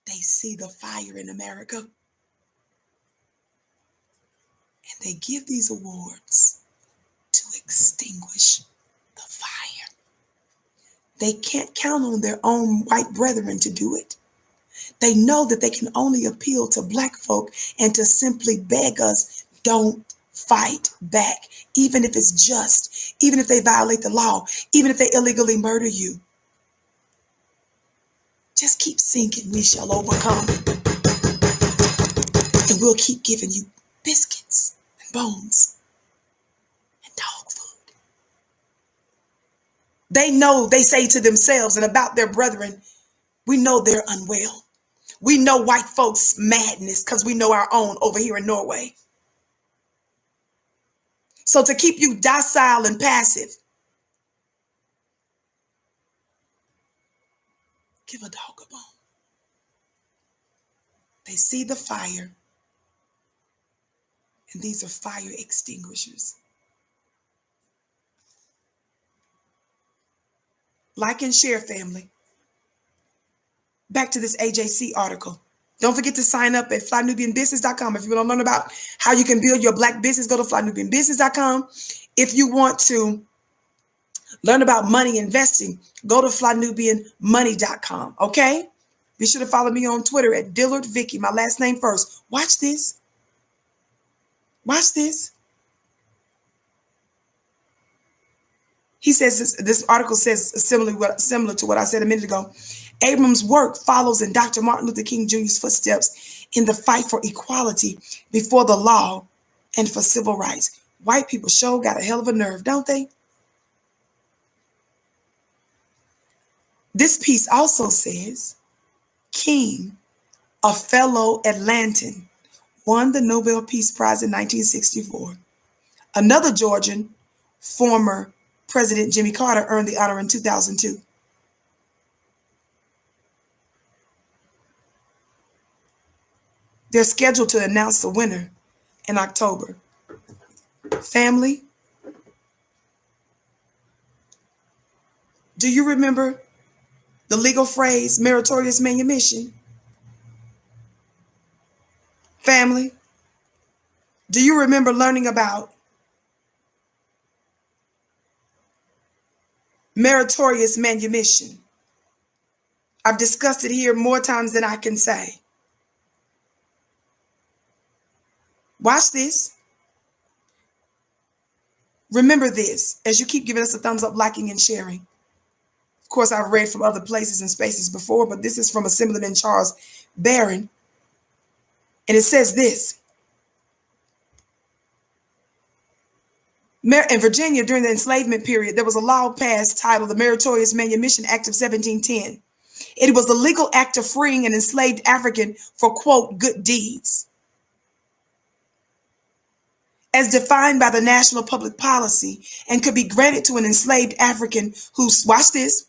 They see the fire in America and they give these awards to extinguish the fire. They can't count on their own white brethren to do it. They know that they can only appeal to Black folk and to simply beg us, don't fight back, even if it's just, even if they violate the law, even if they illegally murder you. Just keep sinking, we shall overcome. And we'll keep giving you biscuits and bones and dog food. They know, they say to themselves and about their brethren, we know they're unwell. We know white folks' madness because we know our own over here in Norway. So to keep you docile and passive, give a dog a bone. They see the fire, and these are fire extinguishers. Like and share, family. Back to this AJC article. Don't forget to sign up at flynubianbusiness.com. If you want to learn about how you can build your Black business, go to flynubianbusiness.com. If you want to learn about money investing, go to flynubianmoney.com. Okay? Be sure to follow me on Twitter at Dillard Vicky, my last name first. Watch this. Watch this. He says this article says similar to what I said a minute ago. Abrams' work follows in Dr. Martin Luther King Jr.'s footsteps in the fight for equality before the law and for civil rights. White people sure got a hell of a nerve, don't they? This piece also says King, a fellow Atlantan, won the Nobel Peace Prize in 1964. Another Georgian, former President Jimmy Carter, earned the honor in 2002. They're scheduled to announce the winner in October. Family, do you remember the legal phrase meritorious manumission? Family, do you remember learning about meritorious manumission? I've discussed it here more times than I can say. Watch this. Remember this as you keep giving us a thumbs up, liking, and sharing. Of course, I've read from other places and spaces before, but this is from Assemblyman Charles Barron. And it says this. In Virginia, during the enslavement period, there was a law passed titled the Meritorious Manumission Act of 1710. It was a legal act of freeing an enslaved African for, quote, good deeds. As defined by the national public policy, and could be granted to an enslaved African who's, watch this,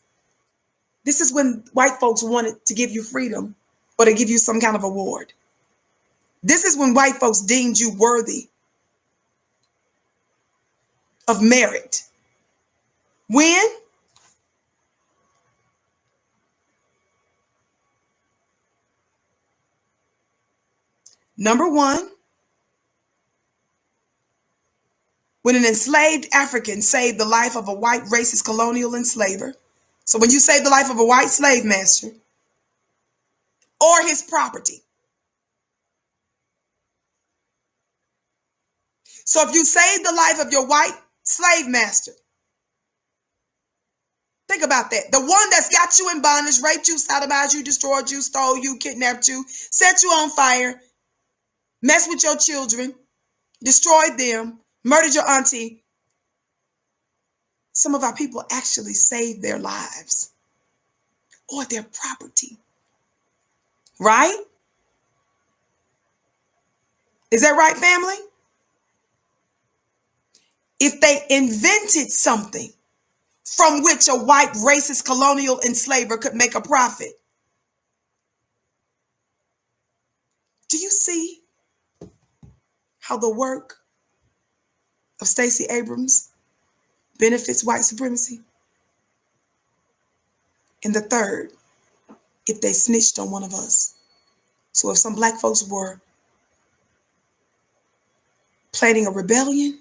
this is when white folks wanted to give you freedom or to give you some kind of award. This is when white folks deemed you worthy of merit. When? Number one, when an enslaved African saved the life of a white racist colonial enslaver. So when you save the life of a white slave master or his property. So if you save the life of your white slave master, think about that. The one that's got you in bondage, raped you, sodomized you, destroyed you, stole you, kidnapped you, set you on fire, messed with your children, destroyed them, murdered your auntie. Some of our people actually saved their lives or their property. Right? Is that right, family? If they invented something from which a white racist colonial enslaver could make a profit, do you see how the work of Stacey Abrams benefits white supremacy? And the third, if they snitched on one of us. So if some black folks were planning a rebellion,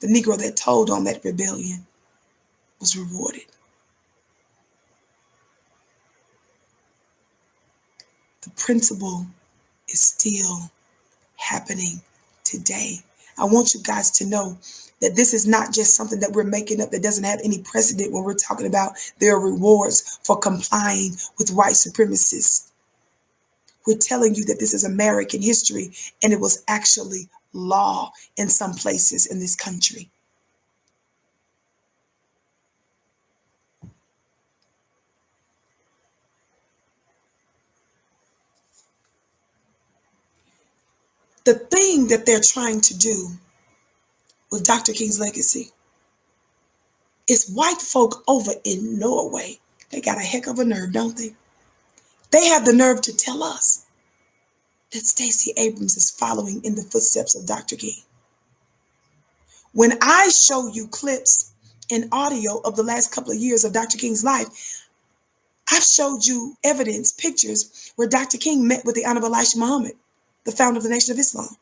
the Negro that told on that rebellion was rewarded. The principle is still happening today. I want you guys to know that this is not just something that we're making up that doesn't have any precedent when we're talking about their rewards for complying with white supremacists. We're telling you that this is American history, and it was actually law in some places in this country. The thing that they're trying to do with Dr. King's legacy is white folk over in Norway. They got a heck of a nerve, don't they? They have the nerve to tell us that Stacey Abrams is following in the footsteps of Dr. King. When I show you clips and audio of the last couple of years of Dr. King's life, I've showed you evidence, pictures where Dr. King met with the Honorable Elijah Muhammad, the founder of the Nation of Islam.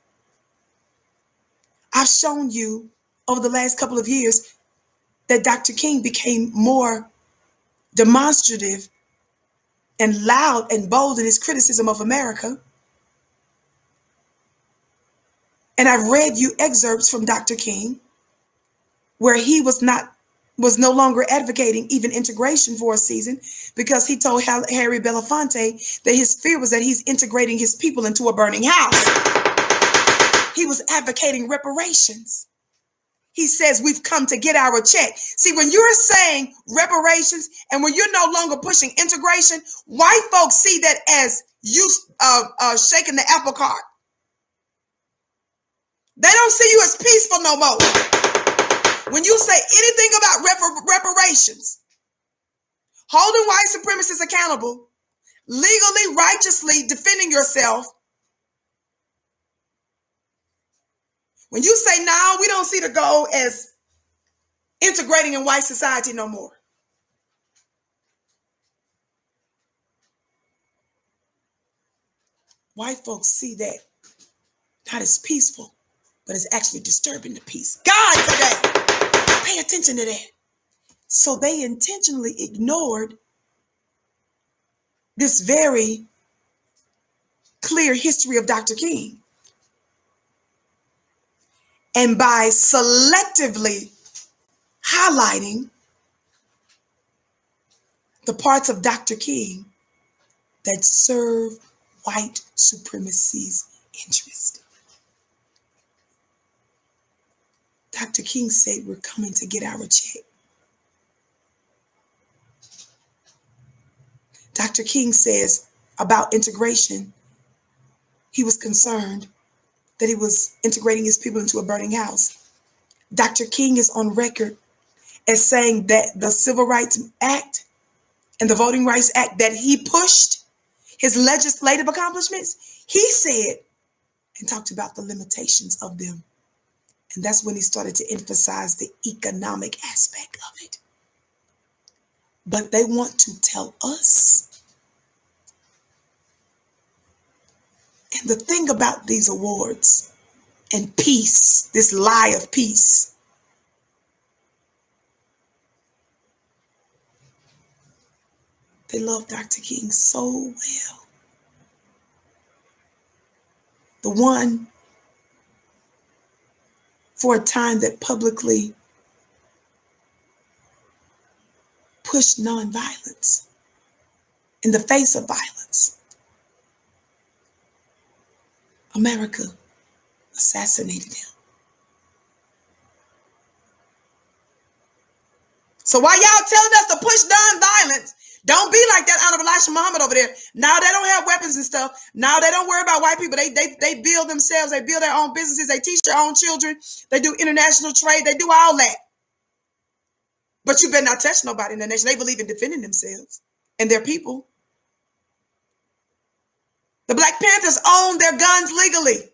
I've shown you over the last couple of years that Dr. King became more demonstrative and loud and bold in his criticism of America. And I've read you excerpts from Dr. King where he was no longer advocating even integration for a season, because he told Harry Belafonte that his fear was that he's integrating his people into a burning house. He was advocating reparations. He says we've come to get our check. See, when you're saying reparations and when you're no longer pushing integration, white folks see that as you shaking the apple cart. They don't see you as peaceful no more. When you say anything about reparations, holding white supremacists accountable, legally, righteously defending yourself, When you say, now we don't see the goal as integrating in white society no more. White folks see that not as peaceful, but as actually disturbing the peace. God, today, pay attention to that. So they intentionally ignored this very clear history of Dr. King. And by selectively highlighting the parts of Dr. King that serve white supremacy's interest. Dr. King said, we're coming to get our check. Dr. King says about integration, he was concerned that he was integrating his people into a burning house. Dr. King is on record as saying that the Civil Rights Act and the Voting Rights Act that he pushed, his legislative accomplishments, he said and talked about the limitations of them. And that's when he started to emphasize the economic aspect of it. But they want to tell us. And the thing about these awards and peace, this lie of peace, they love Dr. King so well. The one for a time that publicly pushed nonviolence in the face of violence. America assassinated him. So while y'all telling us to push nonviolence, don't be like that Honorable Elijah Muhammad over there. Now they don't have weapons and stuff. Now they don't worry about white people. They build themselves. They build their own businesses. They teach their own children. They do international trade. They do all that. But you better not touch nobody in the nation. They believe in defending themselves and their people. The Black Panthers own their guns legally.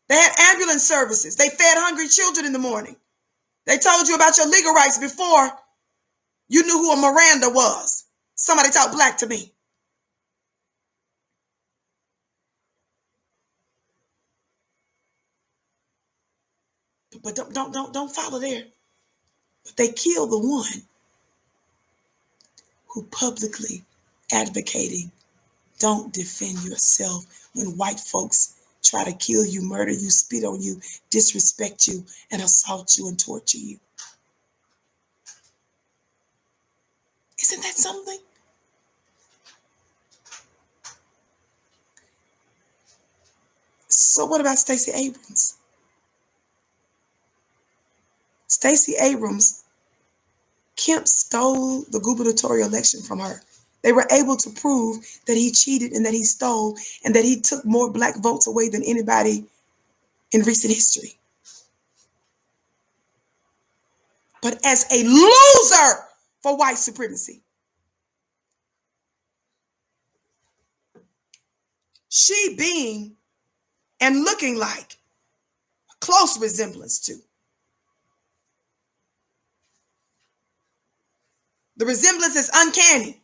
They had ambulance services. They fed hungry children in the morning. They told you about your legal rights before you knew who a Miranda was. Somebody talk black to me. But don't follow there. But they kill the one who publicly advocating, don't defend yourself when white folks try to kill you, murder you, spit on you, disrespect you, and assault you and torture you. Isn't that something? So what about Stacey Abrams? Stacey Abrams, Kemp stole the gubernatorial election from her. They were able to prove that he cheated and that he stole and that he took more black votes away than anybody in recent history. But as a loser for white supremacy, she being and looking like a close resemblance to the resemblance is uncanny.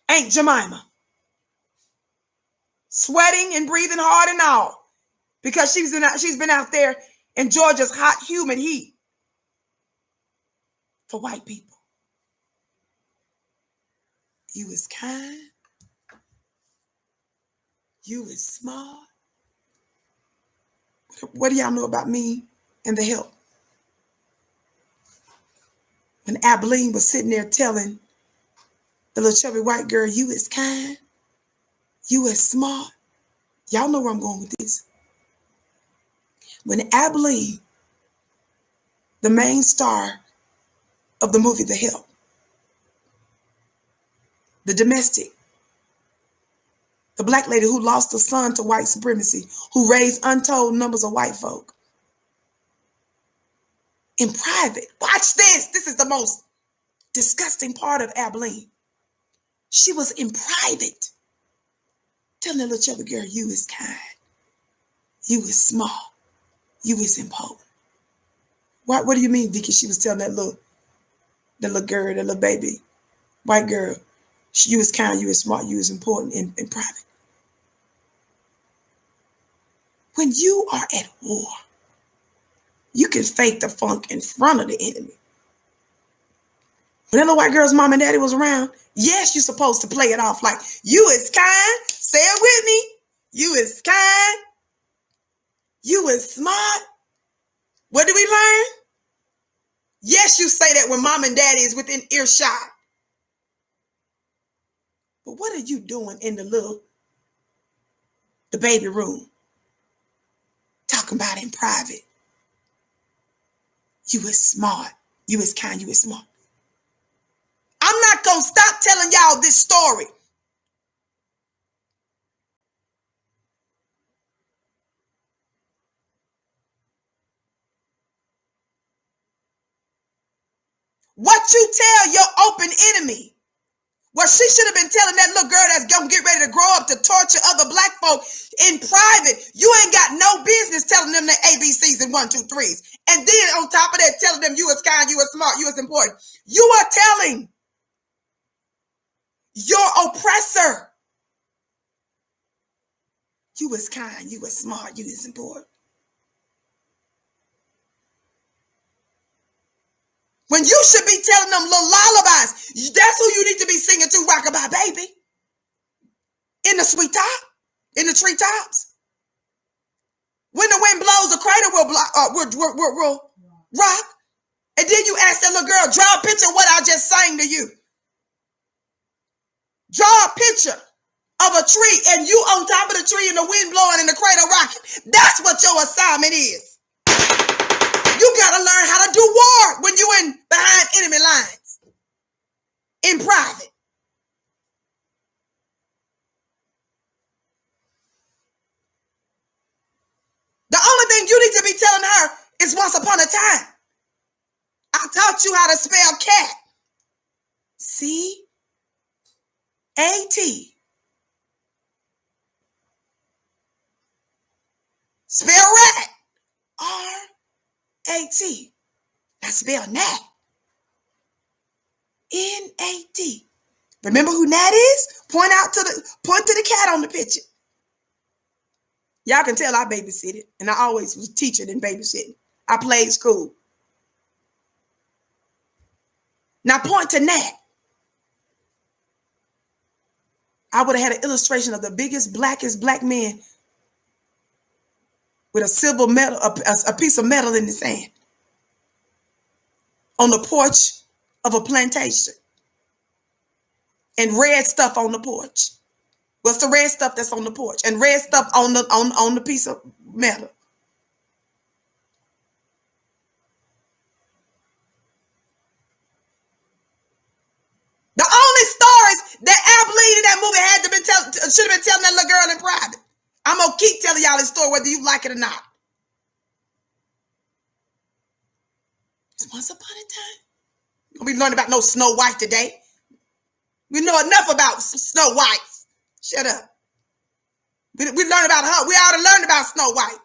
Aunt Jemima. Sweating and breathing hard and all because she's been out there in Georgia's hot, humid heat for white people. You is kind. You is smart. What do y'all know about me and the help? When Abilene was sitting there telling the little chubby white girl, you is kind, you is smart. Y'all know where I'm going with this. When Abilene, the main star of the movie The Help, the domestic, the black lady who lost a son to white supremacy, who raised untold numbers of white folk. In private, watch this. This is the most disgusting part of Abilene. She was in private telling that little chubby girl, you is kind. You is small. You is important. What do you mean, Vicky? She was telling that little girl, that little baby, white girl. You is kind, you is smart, you is important in private. When you are at war, you can fake the funk in front of the enemy. When that little white girl's mom and daddy was around, yes, you're supposed to play it off like, you is kind, say it with me. You is kind, you is smart. What do we learn? Yes, you say that when mom and daddy is within earshot. But what are you doing in the baby room? Talking about in private. You is smart. You is kind. You is smart. I'm not going to stop telling y'all this story. What you tell your open enemy. Well, she should have been telling that little girl that's going to get ready to grow up to torture other black folk in private. You ain't got no business telling them the ABCs and 1, 2, 3s. And then on top of that, telling them you is kind, you is smart, you is important. You are telling your oppressor, you is kind, you is smart, you is important. When you should be telling them little lullabies. That's who you need to be singing to, Rockabye Baby. In the sweet top, in the treetops. When the wind blows, the crater will rock. And then you ask that little girl, draw a picture of what I just sang to you. Draw a picture of a tree and you on top of the tree and the wind blowing and the crater rocking. That's what your assignment is. You got to learn how to do war when you in behind enemy lines. In private. The only thing you need to be telling her is once upon a time. I taught you how to spell cat. C-A-T. Spell rat. R-A-T. Now spell Nat. N-A-T. Remember who Nat is? Point to the cat on the picture. Y'all can tell I babysitted, and I always was teaching and babysitting. I played school. Now point to Nat. I would have had an illustration of the biggest, blackest black man with a silver medal, a piece of metal in his hand, on the porch of a plantation, and red stuff on the porch. What's the red stuff that's on the porch? And red stuff on the piece of metal. The only stories that Al Bleed in that movie should have been telling that little girl in private. I'm gonna keep telling y'all this story whether you like it or not. Once upon a time, we learned about no Snow White today. We know enough about Snow White. Shut up. We learned about her. We already learned about Snow White.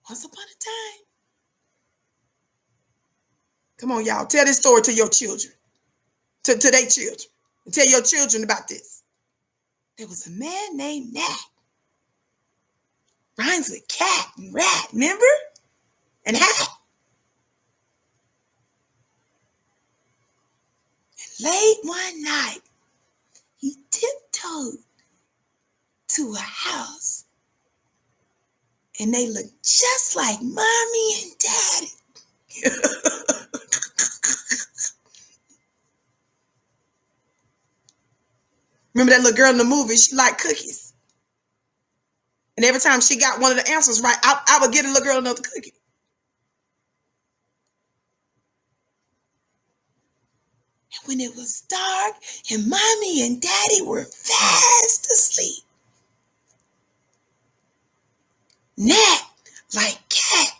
Once upon a time. Come on, y'all. Tell this story to your children. To their children. And tell your children about this. There was a man named Nat. Rhymes with cat and rat, remember? And hat. And late one night, he tiptoed to a house. And they looked just like mommy and daddy. Remember that little girl in the movie? She liked cookies. And every time she got one of the answers right, I would get a little girl another cookie. And when it was dark and mommy and daddy were fast asleep, Nat, like cat,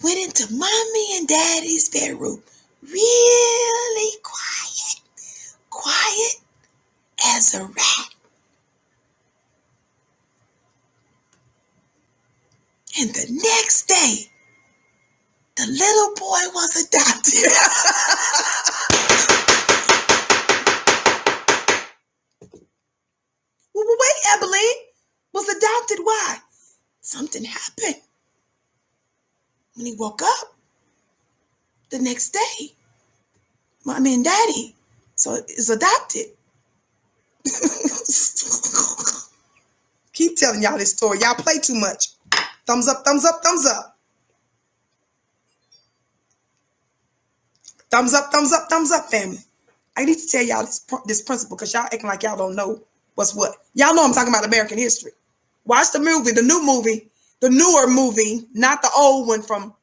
went into mommy and daddy's bedroom really quiet, was a wrap. And the next day, the little boy was adopted. Well, wait, Ebeline was adopted. Why? Something happened. When he woke up the next day, mommy and daddy, so it's adopted. Keep telling y'all this story. Y'all play too much. Thumbs up, thumbs up, thumbs up. Thumbs up, thumbs up, thumbs up, family. I need to tell y'all this principle because y'all acting like y'all don't know what's what. Y'all know I'm talking about American history. Watch the movie, the newer movie, not the old one from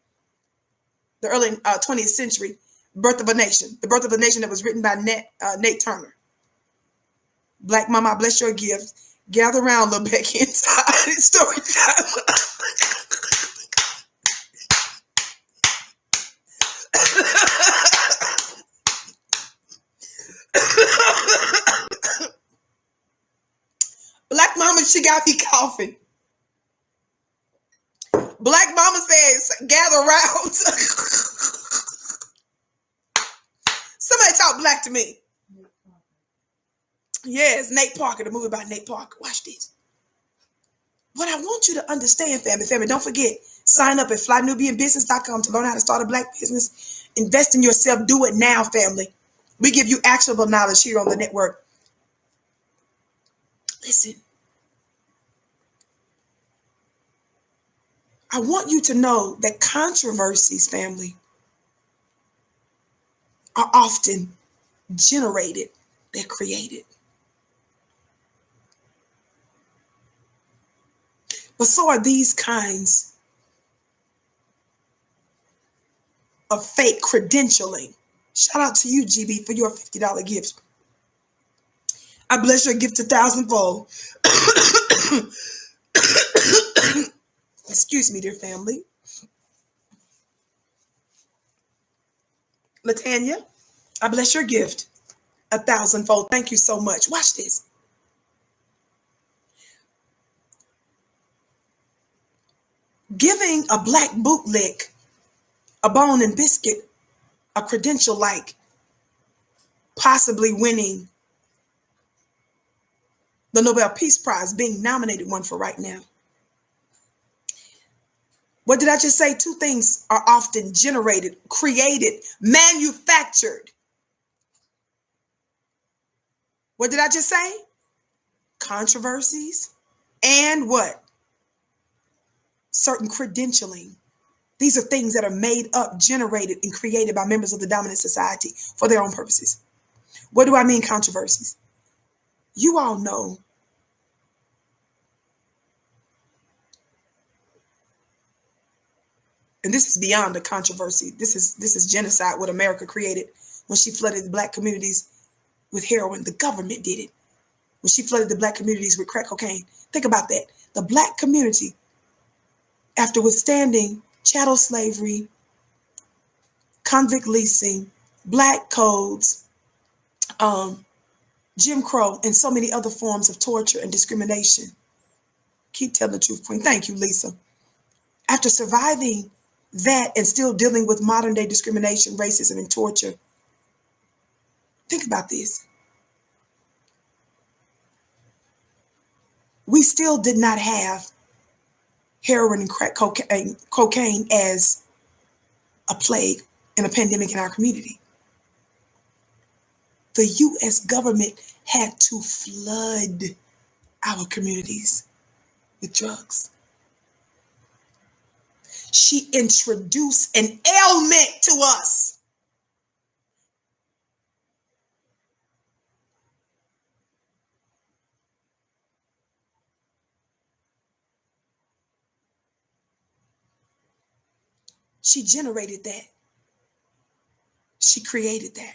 the early 20th century, Birth of a Nation. The Birth of a Nation that was written by Nate Turner. Black Mama, I bless your gift. Gather around, little Becky, inside. It's story time. Black Mama, she got me coughing. Black Mama says, gather around. Somebody talk black to me. Yes, Nate Parker, the movie about Nate Parker. Watch this. What I want you to understand, family, don't forget, sign up at flynubianbusiness.com to learn how to start a black business. Invest in yourself. Do it now, family. We give you actionable knowledge here on the network. Listen. I want you to know that controversies, family, are often generated. They're created. But so are these kinds of fake credentialing. Shout out to you, GB, for your $50 gift. I bless your gift 1,000-fold. Excuse me, dear family. Latanya, I bless your gift 1,000-fold. Thank you so much. Watch this. Giving a black bootlick a bone and biscuit, a credential like possibly winning the Nobel Peace Prize, being nominated one for right now. What did I just say? Two things are often generated, created, manufactured. What did I just say? Controversies and what? Certain credentialing. These are things that are made up, generated, and created by members of the dominant society for their own purposes. What do I mean controversies? You all know and this is beyond a controversy. This is genocide, what America created when she flooded the black communities with heroin. The government did it. When she flooded the black communities with crack cocaine. Think about that. The black community, after withstanding chattel slavery, convict leasing, black codes, Jim Crow, and so many other forms of torture and discrimination. Keep telling the truth, Queen. Thank you, Lisa. After surviving that and still dealing with modern day discrimination, racism, and torture, think about this. We still did not have heroin and crack cocaine as a plague and a pandemic in our community. The U.S. government had to flood our communities with drugs. She introduced an ailment to us. She generated that. She created that.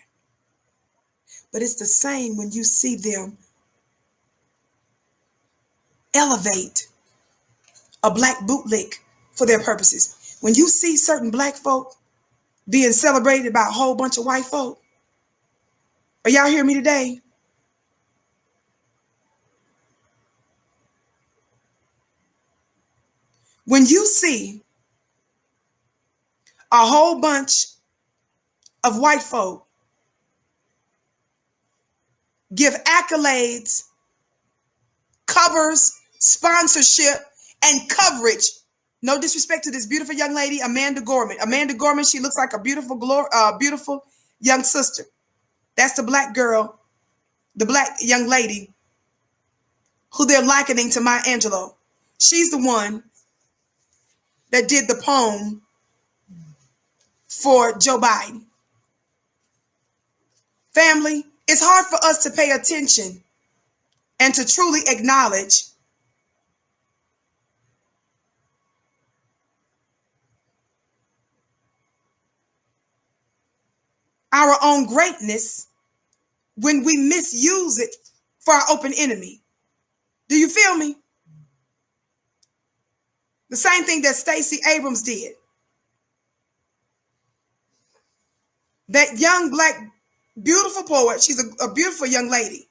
But it's the same when you see them elevate a black bootlick for their purposes. When you see certain black folk being celebrated by a whole bunch of white folk, are y'all hearing me today? When you see a whole bunch of white folk give accolades, covers, sponsorship, and coverage. No disrespect to this beautiful young lady, Amanda Gorman. Amanda Gorman, she looks like a beautiful, beautiful young sister. That's the black girl, the black young lady who they're likening to Maya Angelou. She's the one that did the poem for Joe Biden. Family, it's hard for us to pay attention and to truly acknowledge our own greatness when we misuse it for our open enemy. Do you feel me? The same thing that Stacey Abrams did. That young black, beautiful poet, she's a beautiful young lady.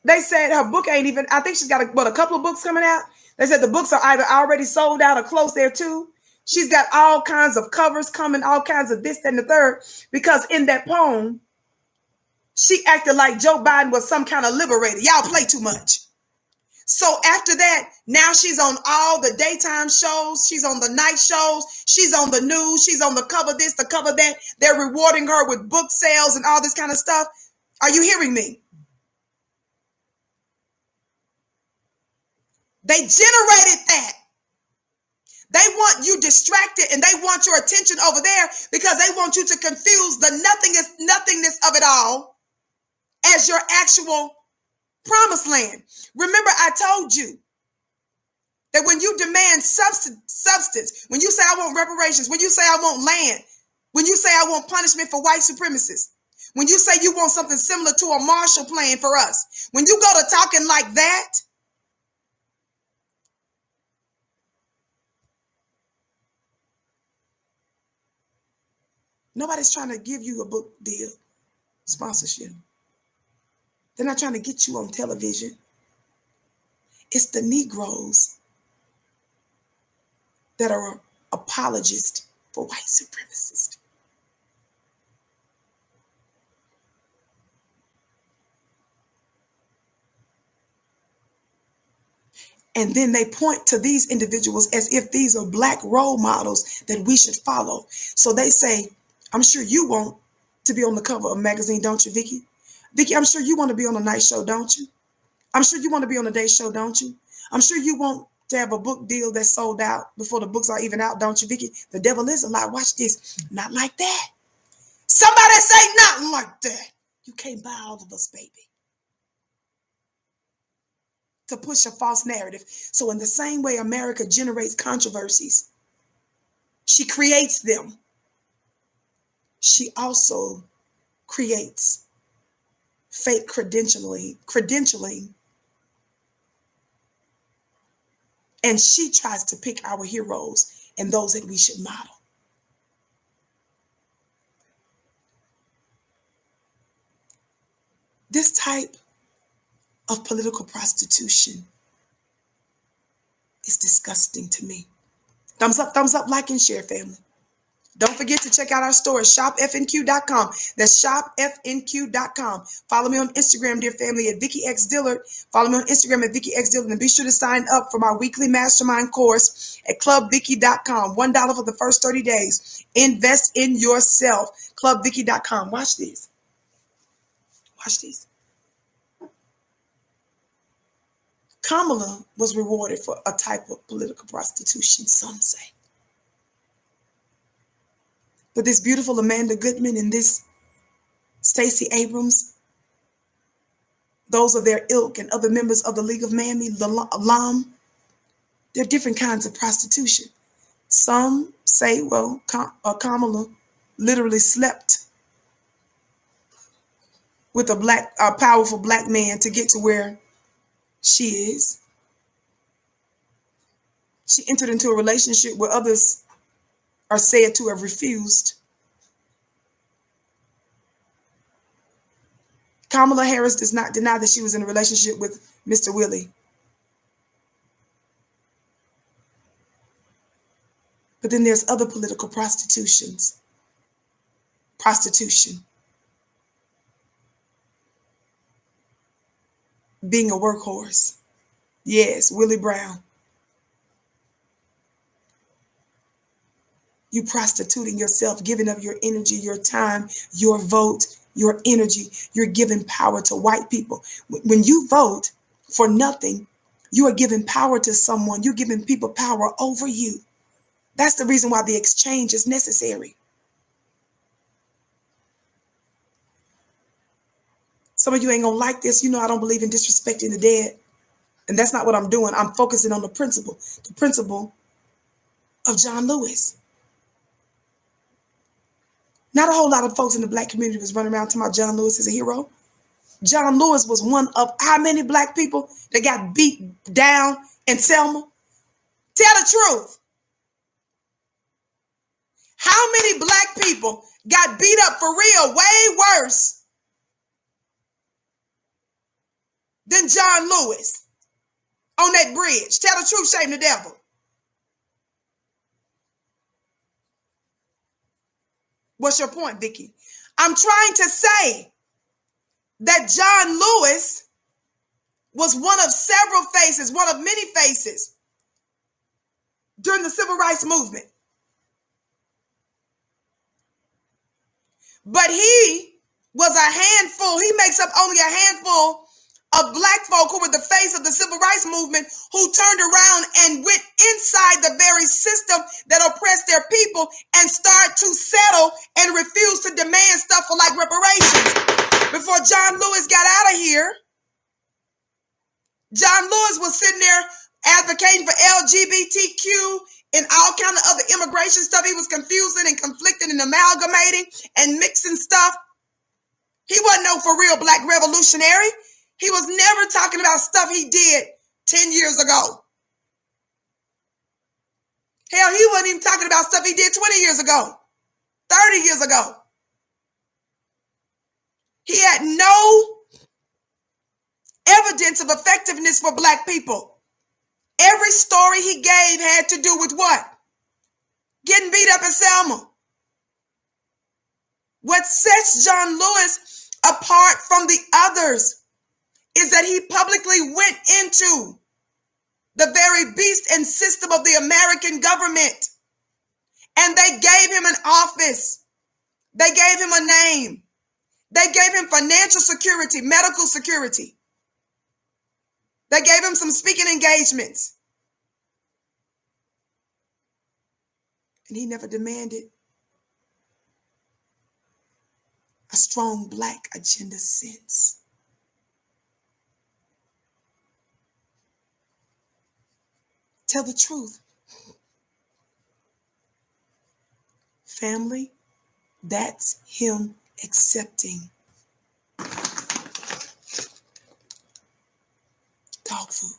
They said her book ain't even, I think she's got a couple of books coming out. They said the books are either already sold out or close there too. She's got all kinds of covers coming, all kinds of this, that, and the third, because in that poem, she acted like Joe Biden was some kind of liberator. Y'all play too much. So after that, now she's on all the daytime shows. She's on the night shows. She's on the news. She's on the cover this, the cover that. They're rewarding her with book sales and all this kind of stuff. Are you hearing me? They generated that. They want you distracted and they want your attention over there because they want you to confuse the nothingness of it all as your actual promised land. Remember, I told you that when you demand substance, when you say I want reparations, when you say I want land, when you say I want punishment for white supremacists, when you say you want something similar to a Marshall Plan for us, when you go to talking like that, nobody's trying to give you a book deal, sponsorship. They're not trying to get you on television. It's the Negroes that are apologists for white supremacists. And then they point to these individuals as if these are black role models that we should follow. So they say, I'm sure you want to be on the cover of a magazine, don't you, Vicky? Vicky, I'm sure you want to be on a night show, don't you? I'm sure you want to be on a day show, don't you? I'm sure you want to have a book deal that's sold out before the books are even out, don't you, Vicky? The devil is a lie. Watch this. Not like that. Somebody say nothing like that. You can't buy all of us, baby. To push a false narrative. So in the same way America generates controversies, she creates them. She also creates fake credentialing, and she tries to pick our heroes and those that we should model. This type of political prostitution is disgusting to me. Thumbs up, like, and share, family. Don't forget to check out our store, shopfnq.com. That's shopfnq.com. Follow me on Instagram, dear family, at Vicki X Dillard. Follow me on Instagram at Vicki X Dillard. And be sure to sign up for my weekly mastermind course at clubvicky.com. $1 for the first 30 days. Invest in yourself. Clubvicky.com. Watch these. Watch these. Kamala was rewarded for a type of political prostitution, some say. But this beautiful Amanda Goodman and this Stacey Abrams, those of their ilk and other members of the League of Mammy, the LAM, they're different kinds of prostitution. Some say, well, Kamala literally slept with a powerful black man to get to where she is. She entered into a relationship where others are said to have refused. Kamala Harris does not deny that she was in a relationship with Mr. Willie. But then there's other political prostitution. Being a workhorse. Yes, Willie Brown. You prostituting yourself, giving up your energy, your time, your vote, your energy. You're giving power to white people. When you vote for nothing, you are giving power to someone. You're giving people power over you. That's the reason why the exchange is necessary. Some of you ain't gonna like this. You know I don't believe in disrespecting the dead. And that's not what I'm doing. I'm focusing on the principle of John Lewis. Not a whole lot of folks in the black community was running around talking about John Lewis as a hero. John Lewis was one of how many black people that got beat down in Selma? Tell the truth. How many black people got beat up for real, way worse than John Lewis on that bridge? Tell the truth, shame the devil. What's your point, Vicky? I'm trying to say that John Lewis was one of several faces, one of many faces during the civil rights movement. But he was a handful. He makes up only a handful of black folk who were the face of the civil rights movement, who turned around and went inside the very system that oppressed their people and started to settle and refuse to demand stuff for like reparations. Before John Lewis got out of here, John Lewis was sitting there advocating for LGBTQ and all kind of other immigration stuff. He was confusing and conflicting and amalgamating and mixing stuff. He wasn't no for real black revolutionary. He was never talking about stuff he did 10 years ago. Hell, he wasn't even talking about stuff he did 20 years ago, 30 years ago. He had no evidence of effectiveness for black people. Every story he gave had to do with what? Getting beat up in Selma. What sets John Lewis apart from the others is that he publicly went into the very beast and system of the American government. And they gave him an office. They gave him a name. They gave him financial security, medical security. They gave him some speaking engagements. And he never demanded a strong black agenda since. Tell the truth. Family, that's him accepting dog food.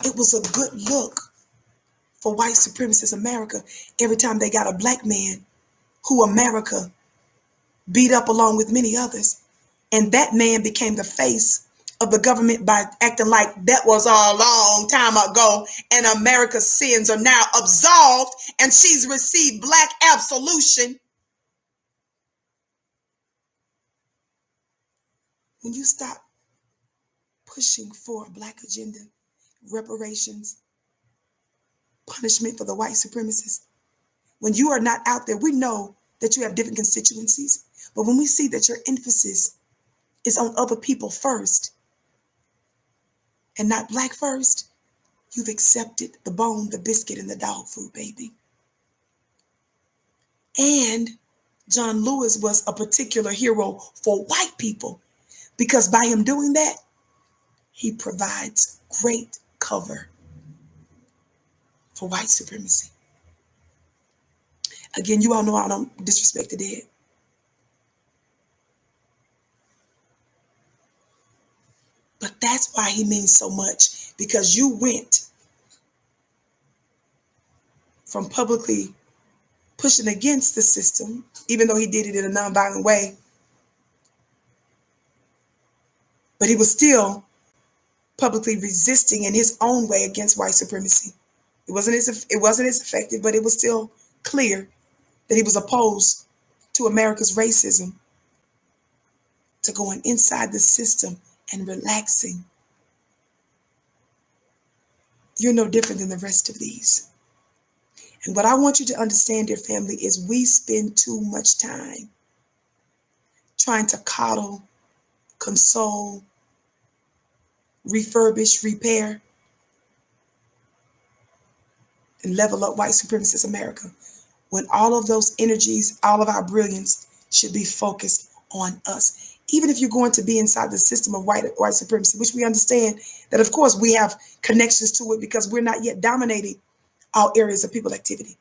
It was a good look for white supremacist America every time they got a black man who America beat up along with many others. And that man became the face of the government by acting like that was a long time ago and America's sins are now absolved and she's received black absolution. When you stop pushing for a black agenda, reparations, punishment for the white supremacists, when you are not out there, we know that you have different constituencies, but when we see that your emphasis is on other people first and not black first, you've accepted the bone, the biscuit, and the dog food, baby. And John Lewis was a particular hero for white people because by him doing that, he provides great cover for white supremacy. Again, you all know I don't disrespect the dead. But that's why he means so much, because you went from publicly pushing against the system, even though he did it in a nonviolent way. But he was still publicly resisting in his own way against white supremacy. It wasn't as effective, but it was still clear that he was opposed to America's racism, to going inside the system and relaxing. You're no different than the rest of these. And what I want you to understand, dear family, is we spend too much time trying to coddle, console, refurbish, repair, and level up white supremacist America, when all of those energies, all of our brilliance should be focused on us. Even if you're going to be inside the system of white supremacy, which we understand that, of course, we have connections to it because we're not yet dominating all areas of people activity.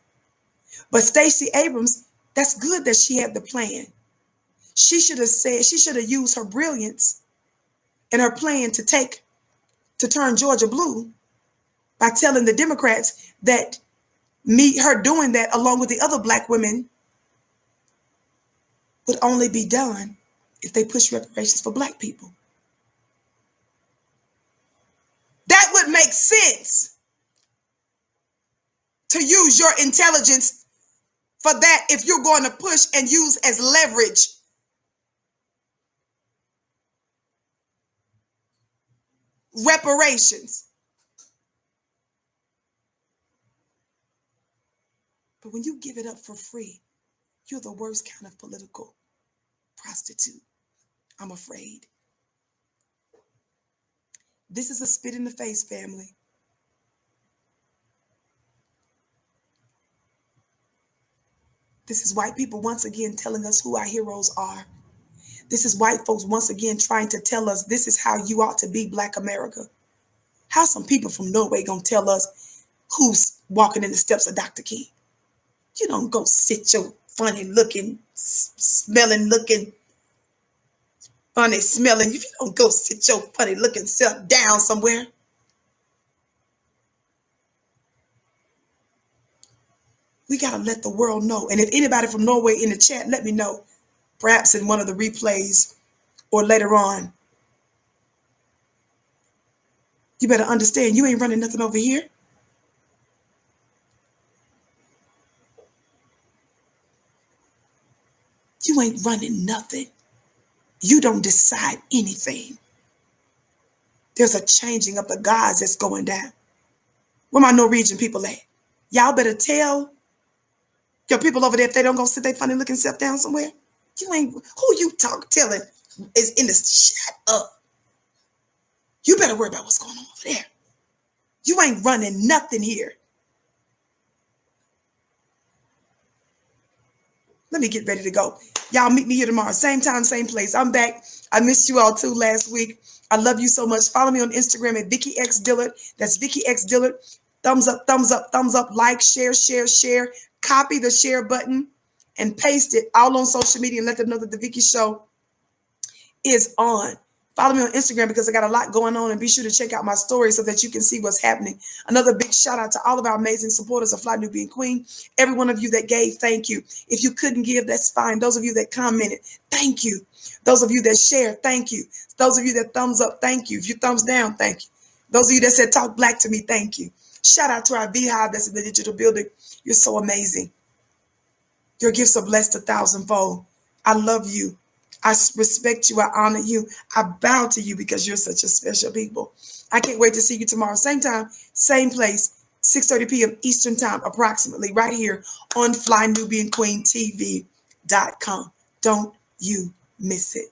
But Stacey Abrams, that's good that she had the plan. She should have used her brilliance and her plan to turn Georgia blue by telling the Democrats that her doing that along with the other black women would only be done if they push reparations for black people. That would make sense, to use your intelligence for that if you're going to push and use as leverage reparations. But when you give it up for free, you're the worst kind of political prostitute, I'm afraid. This is a spit in the face, family. This is white people once again telling us who our heroes are. This is white folks once again trying to tell us this is how you ought to be, Black America. How some people from Norway gonna tell us who's walking in the steps of Dr. King? You don't go sit your funny looking, smelling looking, funny smelling. You don't go sit your funny looking self down somewhere. We got to let the world know. And if anybody from Norway in the chat, let me know. Perhaps in one of the replays or later on. You better understand, you ain't running nothing over here. You ain't running nothing. You don't decide anything. There's a changing of the gods that's going down. Where my Norwegian people at? Y'all better tell your people over there if they don't go sit their funny looking self down somewhere. You ain't, who you telling is in this, shut up. You better worry about what's going on over there. You ain't running nothing here. Let me get ready to go. Y'all meet me here tomorrow. Same time, same place. I'm back. I missed you all too last week. I love you so much. Follow me on Instagram at Vicki X Dillard. That's Vicki X Dillard. Thumbs up, thumbs up, thumbs up. Like, share, share, share. Copy the share button and paste it all on social media and let them know that the Vicki Show is on. Follow me on Instagram because I got a lot going on, and be sure to check out my story so that you can see what's happening. Another big shout out to all of our amazing supporters of Fly Nubian Queen. Every one of you that gave, thank you. If you couldn't give, that's fine. Those of you that commented, thank you. Those of you that shared, thank you. Those of you that thumbs up, thank you. If you thumbs down, thank you. Those of you that said talk black to me, thank you. Shout out to our Beehive that's in the digital building. You're so amazing. Your gifts are blessed 1,000-fold. I love you. I respect you. I honor you. I bow to you because you're such a special people. I can't wait to see you tomorrow. Same time, same place, 6:30 p.m. Eastern time, approximately, right here on FlyNubianQueenTV.com. Don't you miss it.